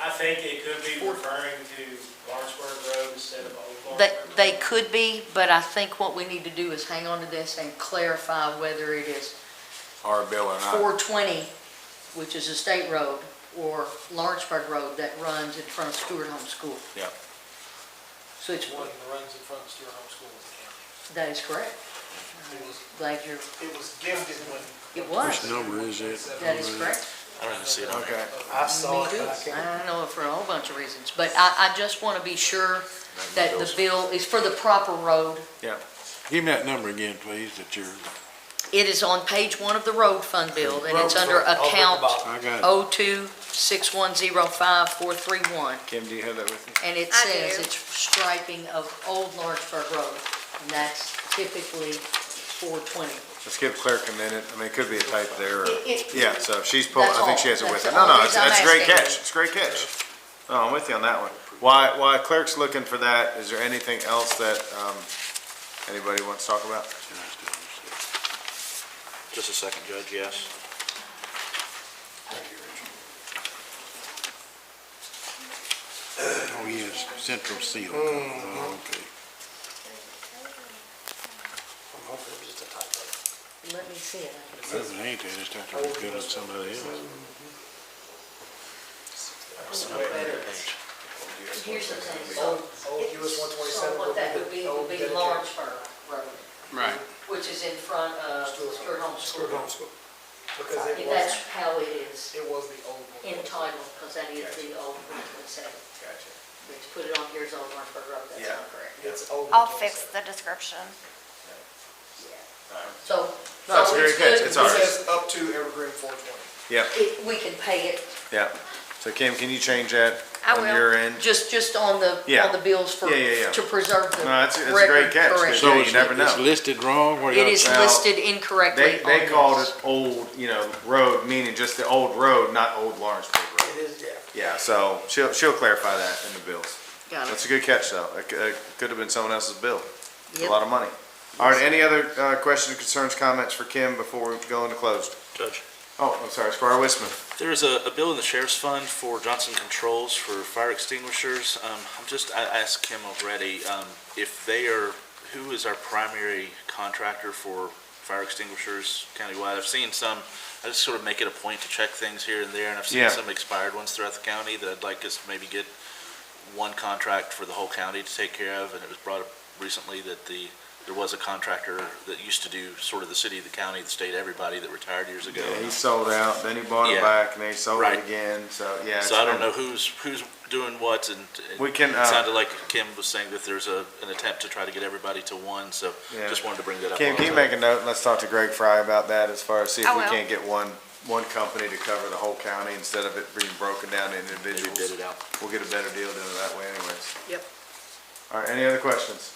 I think it could be referring to Lawrenceburg Road instead of Old Lawrenceburg. They could be, but I think what we need to do is hang on to this and clarify whether it is Our bill or not? 420, which is a state road, or Lawrenceburg Road that runs in front of Stewart Home School. Yeah. So it's, One that runs in front of Stewart Home School is the county. that is correct. Glad you're, It was gifted when. it was. Which number is it? That is correct. I don't even see it on Okay. I saw Me it, too. but I can't. I know it for a whole bunch of reasons, but I just want to be sure that the bill is for the proper road. Yeah. Give me that number again, please, that you're, It is on page 1 of the road fund bill, and it's Road under fund, all the way at the account bottom. I got it. 02-6105-431. Kim, do you have that with you? And it I says do. it's striping of Old Lawrenceburg Road, and that's typically 420. Let's give clerk a minute. I mean, it could be a type there. Or, It- yeah, so if she's pulling, That's I think all. she has it with That's her. the No, only no, it's reason a I'm great asking. catch. It's a great catch. No, I'm with you on that one. While clerk's looking for that, is there anything else that, anybody wants to talk about? Just a second, Judge, yes. oh, yes, Central Seal. Oh, okay. I'm hoping it was just a typo. Let me see it. Well, it ain't, they just have to repeal it somebody else. Here's the thing, so, Old US 127 so what that would be dedicated. Lawrenceburg Road, Right. which is in front of Stewart Stewart Home Stewart School. Home School. Because If that's how it is it was the old one. entitled, because that is the old 127. Gotcha. But to put it on here as Old Lawrenceburg Road, that's Yeah. not correct. It's old. I'll 127. fix the description. So, No, it's a so great it's catch. good. It's It ours. says up to Evergreen 420. Yeah, We can pay it yeah. So Kim, can you change that I on will. your end? just on the, Yeah. on the bills for, Yeah. to preserve the No, it's a great record catch, 'cause correct. Yeah, you never know. It's listed wrong? Where It y'all- is Well, listed incorrectly on They called this. it old, road, meaning just the old road, not Old Lawrenceburg Road. It is, yeah. Yeah, so she'll clarify that in the bills. Got it. That's a good catch, though. It could have been someone else's bill. It's a Yep. lot of money. All right, any other questions, concerns, comments for Kim before we go into closed? Judge. Oh, I'm sorry, Squire Wisman. There's a bill in the sheriff's fund for Johnson Controls for fire extinguishers. I asked Kim already, if they are, who is our primary contractor for fire extinguishers countywide? I've seen some, I just sort of make it a point to check things here and there, and I've seen Yeah. some expired ones throughout the county that I'd like us to maybe get one contract for the whole county to take care of, and it was brought up recently that there was a contractor that used to do sort of the city, the county, the state, everybody that retired years ago. Yeah, he sold out, then he bought it Yeah. back, and then he sold it Right. again, so, yeah. So I don't know who's doing what, and We can, it sounded like Kim was saying that there's an attempt to try to get everybody to one, so Yeah. just wanted to bring that up. Kim, can you also. make a note, and let's talk to Greg Fry about that, as far as see if I we will. can't get one company to cover the whole county instead of it being broken down to Maybe individuals. bid it out. We'll get a better deal doing it that way anyways. Yep. All right, any other questions?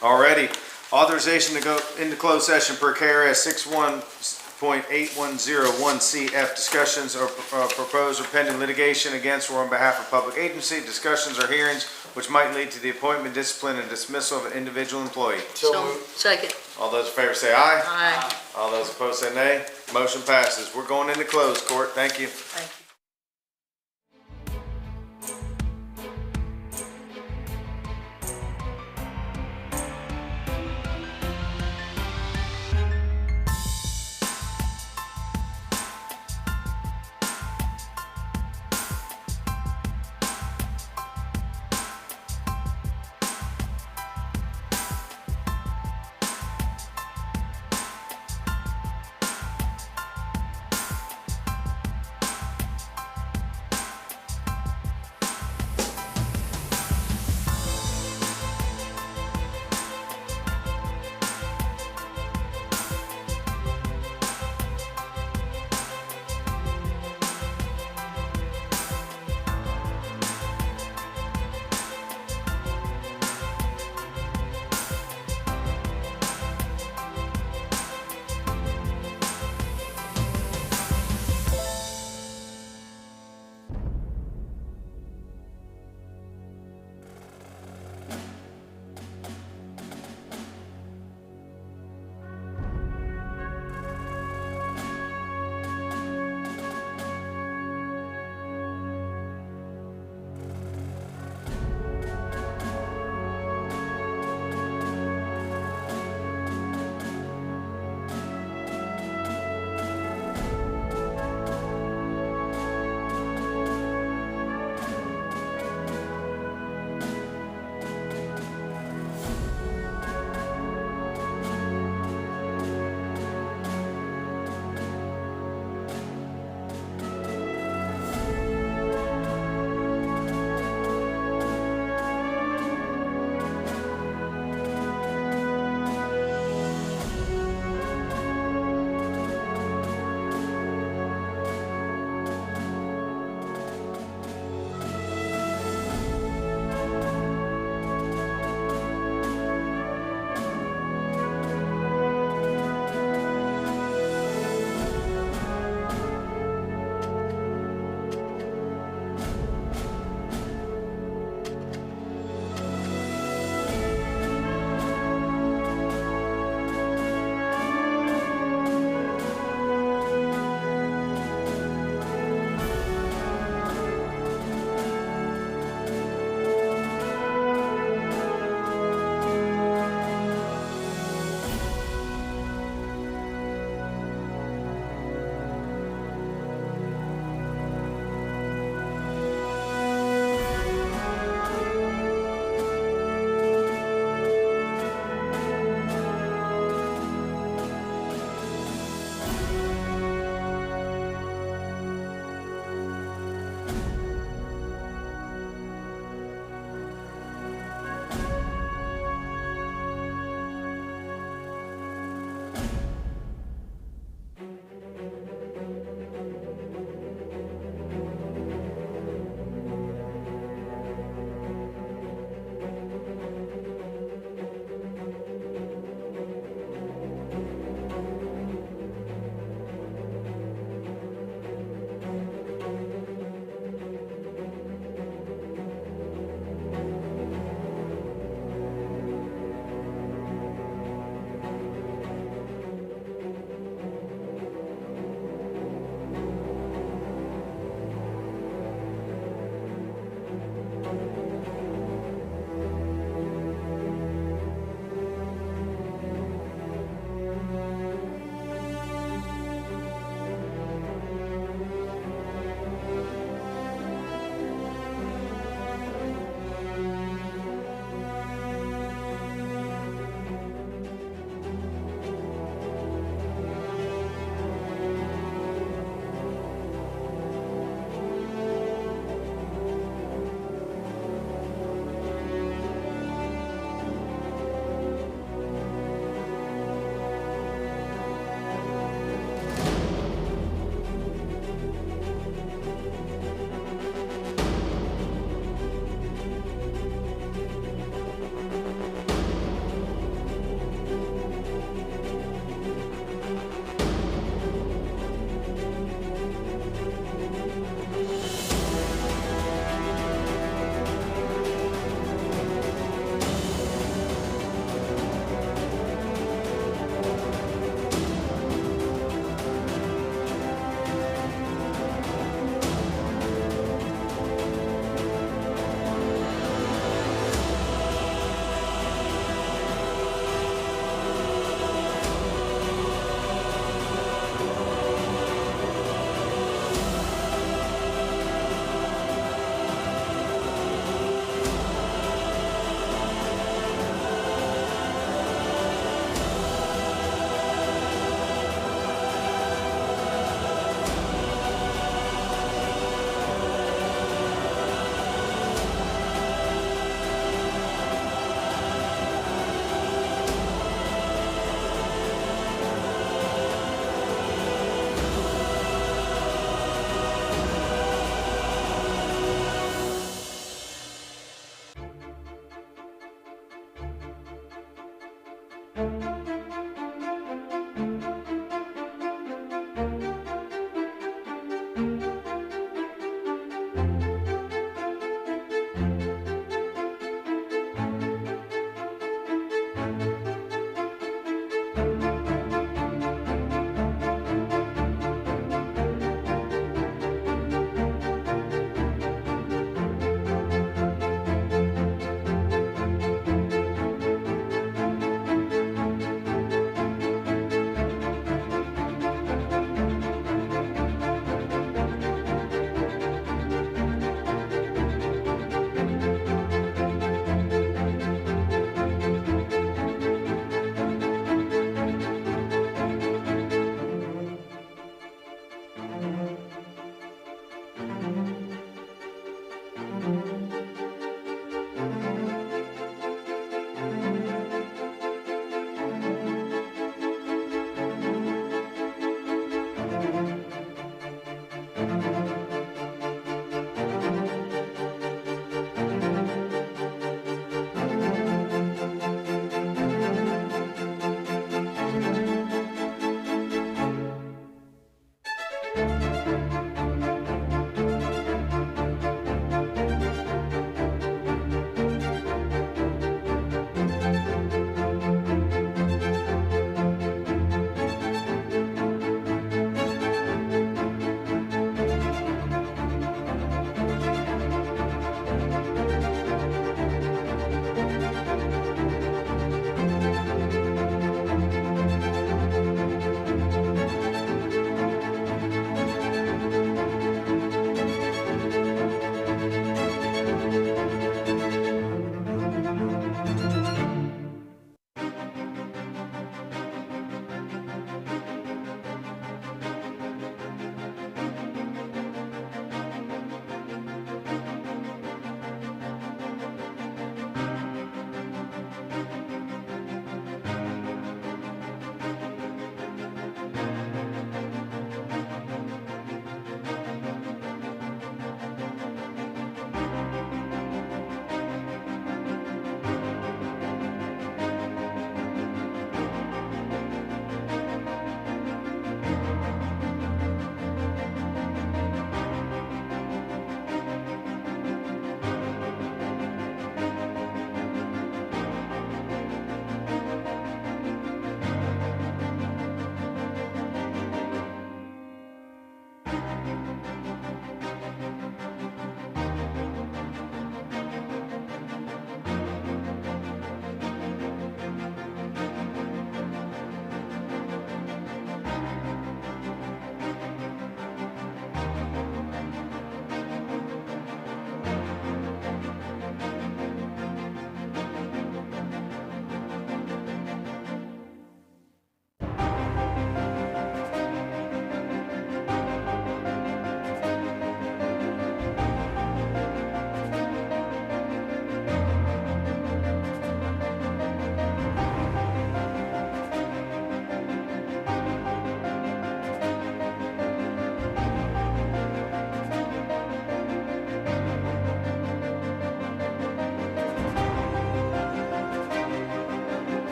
Alrighty, authorization to go into closed session per KRS 61.8101CF, discussions or proposed or pending litigation against or on behalf of public agency, discussions or hearings which might lead to the appointment, discipline, and dismissal of an individual employee. So, second. All those in favor say aye. Aye. All those opposed say nay. Motion passes. We're going into closed court. Thank you. Thank you.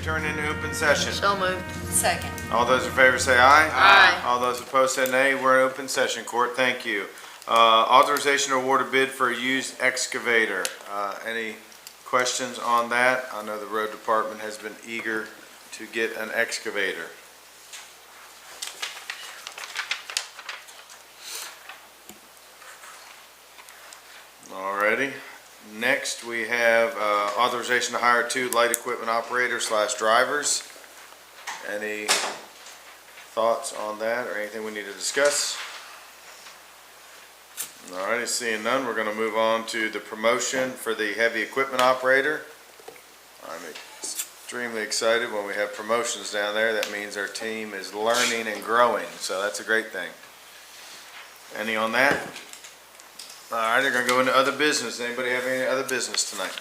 return into open session? So moved. Second. All those in favor say aye. Aye. All those opposed say nay. We're in open session, court. Thank you. Authorization to award a bid for a used excavator. Any questions on that? I know the road department has been eager to get an excavator. Alrighty. Next, we have authorization to hire 2 light equipment operators / drivers. Any thoughts on that or anything we need to discuss? Alrighty, seeing none, we're gonna move on to the promotion for the heavy equipment operator. I'm extremely excited when we have promotions down there. That means our team is learning and growing, so that's a great thing. Any on that? Alright, they're gonna go into other business. Anybody have any other business tonight?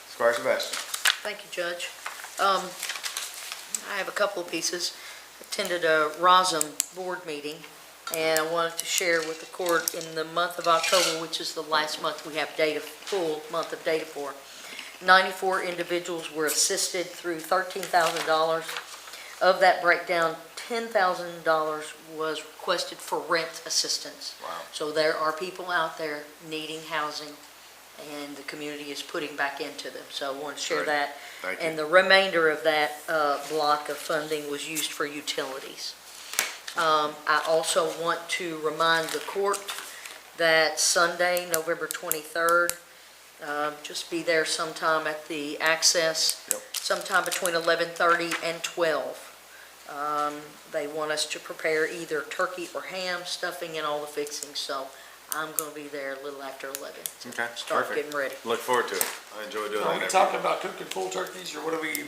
Squire Sebastian. Thank you, Judge. I have a couple of pieces. Attended a ROSM board meeting, and I wanted to share with the court in the month of October, which is the last month we have data, full month of data for. 94 individuals were assisted through $13,000. Of that breakdown, $10,000 was requested for rent assistance. Wow. So there are people out there needing housing, and the community is putting back into them. So I want to share Great. that. Thank you. And the remainder of that block of funding was used for utilities. I also want to remind the court that Sunday, November 23rd, just be there sometime at the Access, sometime between 11:30 and 12. They want us to prepare either turkey or ham, stuffing, and all the fixings, so I'm going to be there a little after 11. to Okay, Start perfect. getting ready. Look forward to it. I enjoy doing that. Are we every talking year. about cooking full turkeys, or what are we doing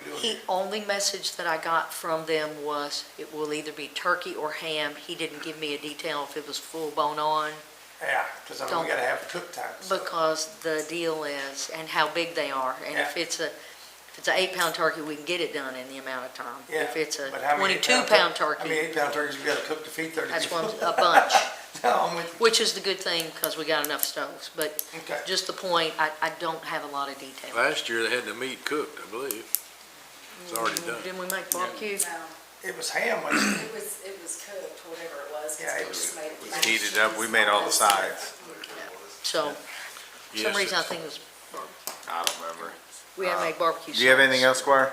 The here? only message that I got from them was it will either be turkey or ham. He didn't give me a detail if it was full bone on, Yeah, because I mean, we gotta have the cook time. so. because the deal is, and how big they are. And if it's an 8-pound turkey, we can get it done in the amount of time. Yeah, If it's a but how many 22-pound How turkey, many 8-pound turkeys we gotta cook to feed 30 that's people? one, a bunch, No, I'm with which is the good thing because we got enough stoves. But you. Okay. just the point, I don't have a lot of detail. Last year, they had the meat cooked, I believe. It's already done. Didn't we make barbecue? It was ham, wasn't it? It was cooked, whatever it was. 'cause Yeah, we it was- just made it We mashed heated up, we cheese made and all the stuff. sides. So, for Yes, some reason, I it's- think it was, I don't remember. we had made barbecue. Do you have sauce. anything else, Squire?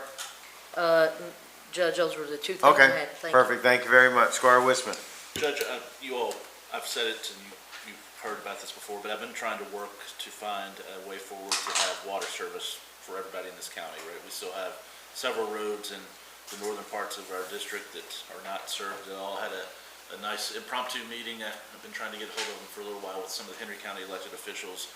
Judge, those were the 2 things I Okay, had. Thank you. perfect. Thank you very much. Squire Wisman. Judge, you all, I've said it and you've heard about this before, but I've been trying to work to find a way forward to have water service for everybody in this county, right? We still have several roads in the northern parts of our district that are not served at all. Had a nice impromptu meeting. I've been trying to get hold of them for a little while with some of the Henry County elected officials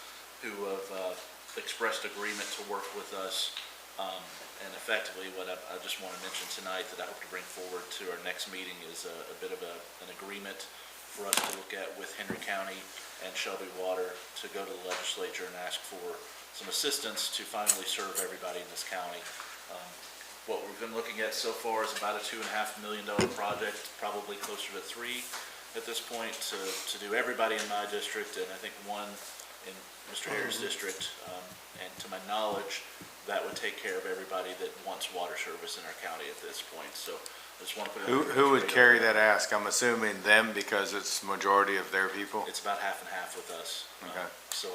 who have expressed agreement to work with us. And effectively, what I just want to mention tonight that I hope to bring forward to our next meeting is a bit of an agreement for us to look at with Henry County and Shelby Water to go to the legislature and ask for some assistance to finally serve everybody in this county. What we've been looking at so far is about a $2.5 million project, probably closer to $3 at this point, to do everybody in my district, and I think one in Mr. Ayers' district. And to my knowledge, that would take care of everybody that wants water service in our county at this point. So I just want to put it on the Who would radar. carry that ask? I'm assuming them because it's majority of their people? It's about half and half with us. Okay. So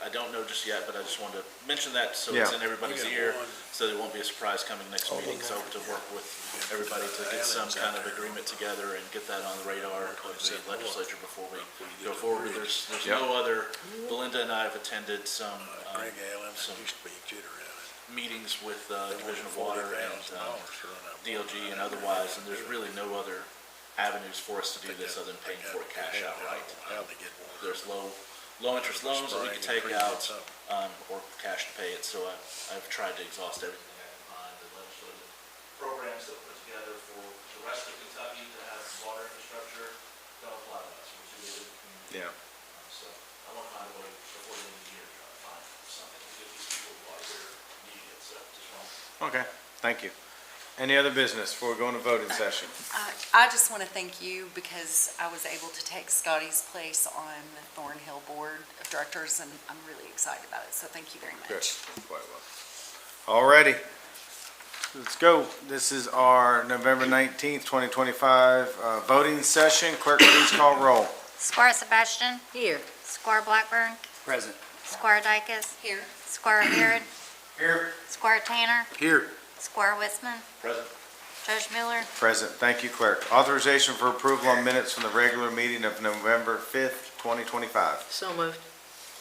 I don't know just yet, but I just wanted to mention that so it's Yeah. in everybody's ear, so there won't be a surprise coming next meeting. So I hope to work with everybody to get some kind of agreement together and get that on the radar of the legislature before we go forward. There's no other, Belinda and I have attended some meetings with Division of Water and DLG and otherwise, and there's really no other avenues for us to do this other than paying for it cash outright. There's low interest loans that we can take out, or cash to pay it, so I've tried to exhaust everything I can find. The legislative programs that we put together for the rest of Kentucky to have water infrastructure don't apply to us, which is a community. Yeah. So I want to find a way before the end of the year to try to find something to get these people water that are needing it, so just want. Okay, thank you. Any other business before we go into voting session? I just want to thank you because I was able to take Scotty's place on the Thornhill Board of Directors, and I'm really excited about it, so thank you very much. Good, quite well. Alrighty. Let's go. This is our November 19th, 2025 voting session. Clerk, please call roll. Squire Sebastian. Here. Squire Blackburn. Present. Squire Dykus. Here. Squire Harrod. Here. Squire Tanner. Here. Squire Witzman. Present. Judge Miller. Present. Thank you, Clerk. Authorization for approval on minutes from the regular meeting of November 5th, 2025. So moved.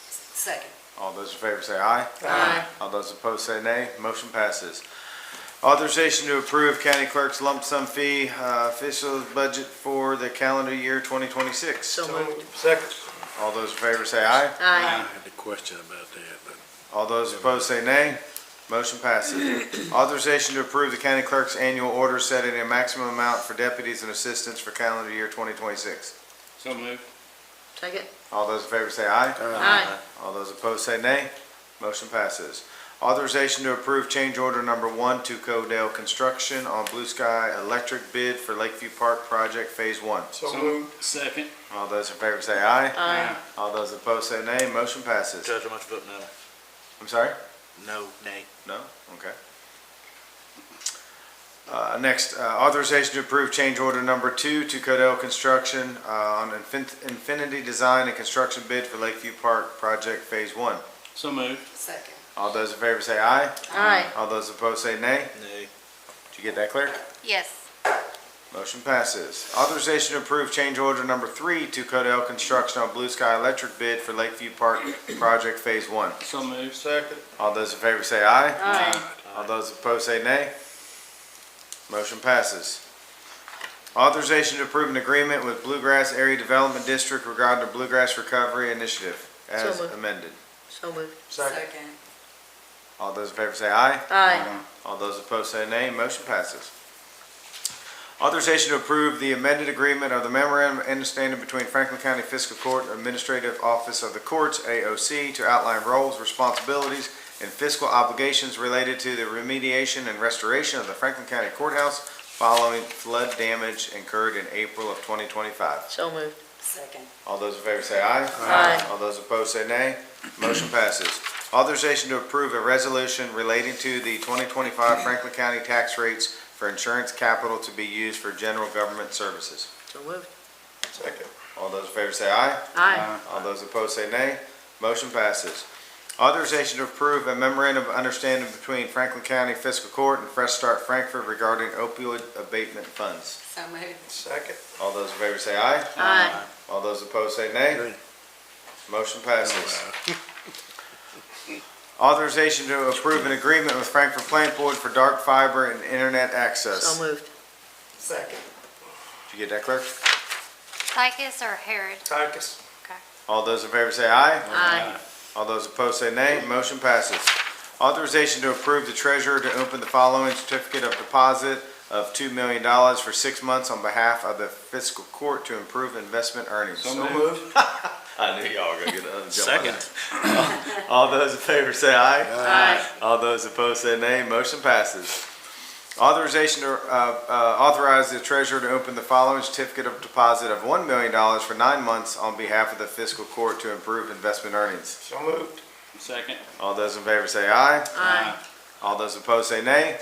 Second. All those in favor say aye. Aye. All those opposed say nay. Motion passes. Authorization to approve county clerk's lump sum fee official budget for the calendar year 2026. So moved. Second. All those in favor say aye. I Aye. had a question about that, but All those opposed say nay. Motion passes. Authorization to approve the county clerk's annual order setting a maximum amount for deputies and assistants for calendar year 2026. So moved. Second. All those in favor say aye. Aye. All those opposed say nay. Motion passes. Authorization to approve change order number 1 to Codell Construction on Blue Sky Electric bid for Lakeview Park Project Phase 1. So moved. Second. All those in favor say aye. Aye. All those opposed say nay. Motion passes. Judge, how much vote no? I'm sorry? No, nay. No? Okay. Next, authorization to approve change order number 2 to Codell Construction on Infinity Design and Construction bid for Lakeview Park Project Phase 1. So moved. Second. All those in favor say aye. Aye. All those opposed say nay. Nay. Did you get that clear? Yes. Motion passes. Authorization to approve change order number 3 to Codell Construction on Blue Sky Electric bid for Lakeview Park Project Phase 1. So moved. Second. All those in favor say aye. Aye. All those opposed say nay. Motion passes. Authorization to approve an agreement with Bluegrass Area Development District regarding the Bluegrass Recovery Initiative as So moved. amended. So moved. Second. All those in favor say aye. Aye. All those opposed say nay. Motion passes. Authorization to approve the amended agreement of the memorandum of understanding between Franklin County Fiscal Court Administrative Office of the Courts, AOC, to outline roles, responsibilities, and fiscal obligations related to the remediation and restoration of the Franklin County Courthouse following flood damage incurred in April of 2025. So moved. Second. All those in favor say aye. Aye. All those opposed say nay. Motion passes. Authorization to approve a resolution relating to the 2025 Franklin County tax rates for insurance capital to be used for general government services. So moved. Second. All those in favor say aye. Aye. All those opposed say nay. Motion passes. Authorization to approve a memorandum of understanding between Franklin County Fiscal Court and Fresh Start Frankfurt regarding opioid abatement funds. So moved. Second. All those in favor say aye. Aye. All those opposed say nay. Motion passes. Authorization to approve an agreement with Frankfurt Plant Board for dark fiber and internet access. So moved. Second. Did you get that, clerk? Dykus or Harrod? Tykus. All those in favor say aye. Aye. All those opposed say nay. Motion passes. Authorization to approve the treasurer to open the following certificate of deposit of $2 million for 6 months on behalf of the fiscal court to improve investment earnings. So moved. I knew y'all were gonna get another jump. Second. All those in favor say aye. Aye. All those opposed say nay. Motion passes. Authorization to authorize the treasurer to open the following certificate of deposit of $1 million for 9 months on behalf of the fiscal court to improve investment earnings. So moved. Second. All those in favor say aye. Aye. All those opposed say nay.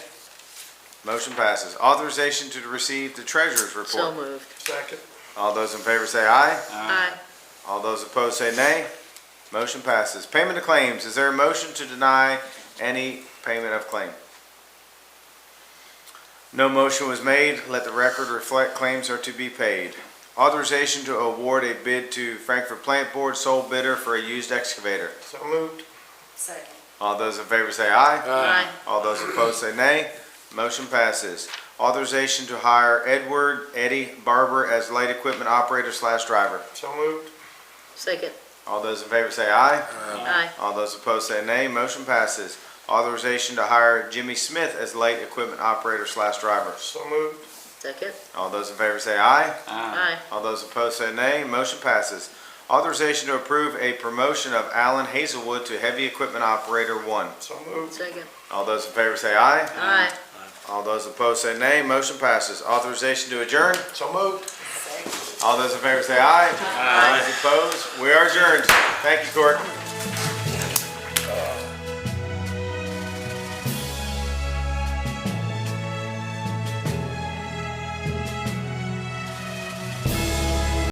Motion passes. Authorization to receive the treasurer's report. So moved. Second. All those in favor say aye. Aye. All those opposed say nay. Motion passes. Payment of claims. Is there a motion to deny any payment of claim? No motion was made. Let the record reflect claims are to be paid. Authorization to award a bid to Frankfurt Plant Board, sole bidder for a used excavator. So moved. Second. All those in favor say aye. Aye. All those opposed say nay. Motion passes. Authorization to hire Eddie Barber as light equipment operator / driver. So moved. Second. All those in favor say aye. Aye. All those opposed say nay. Motion passes. Authorization to hire Jimmy Smith as light equipment operator / driver. So moved. Second. All those in favor say aye. Aye. All those opposed say nay. Motion passes. Authorization to approve a promotion of Alan Hazelwood to heavy equipment operator 1. So moved. Second. All those in favor say aye. Aye. All those opposed say nay. Motion passes. Authorization to adjourn. So moved. All those in favor say aye. All those opposed, we are adjourned. Thank you, Court.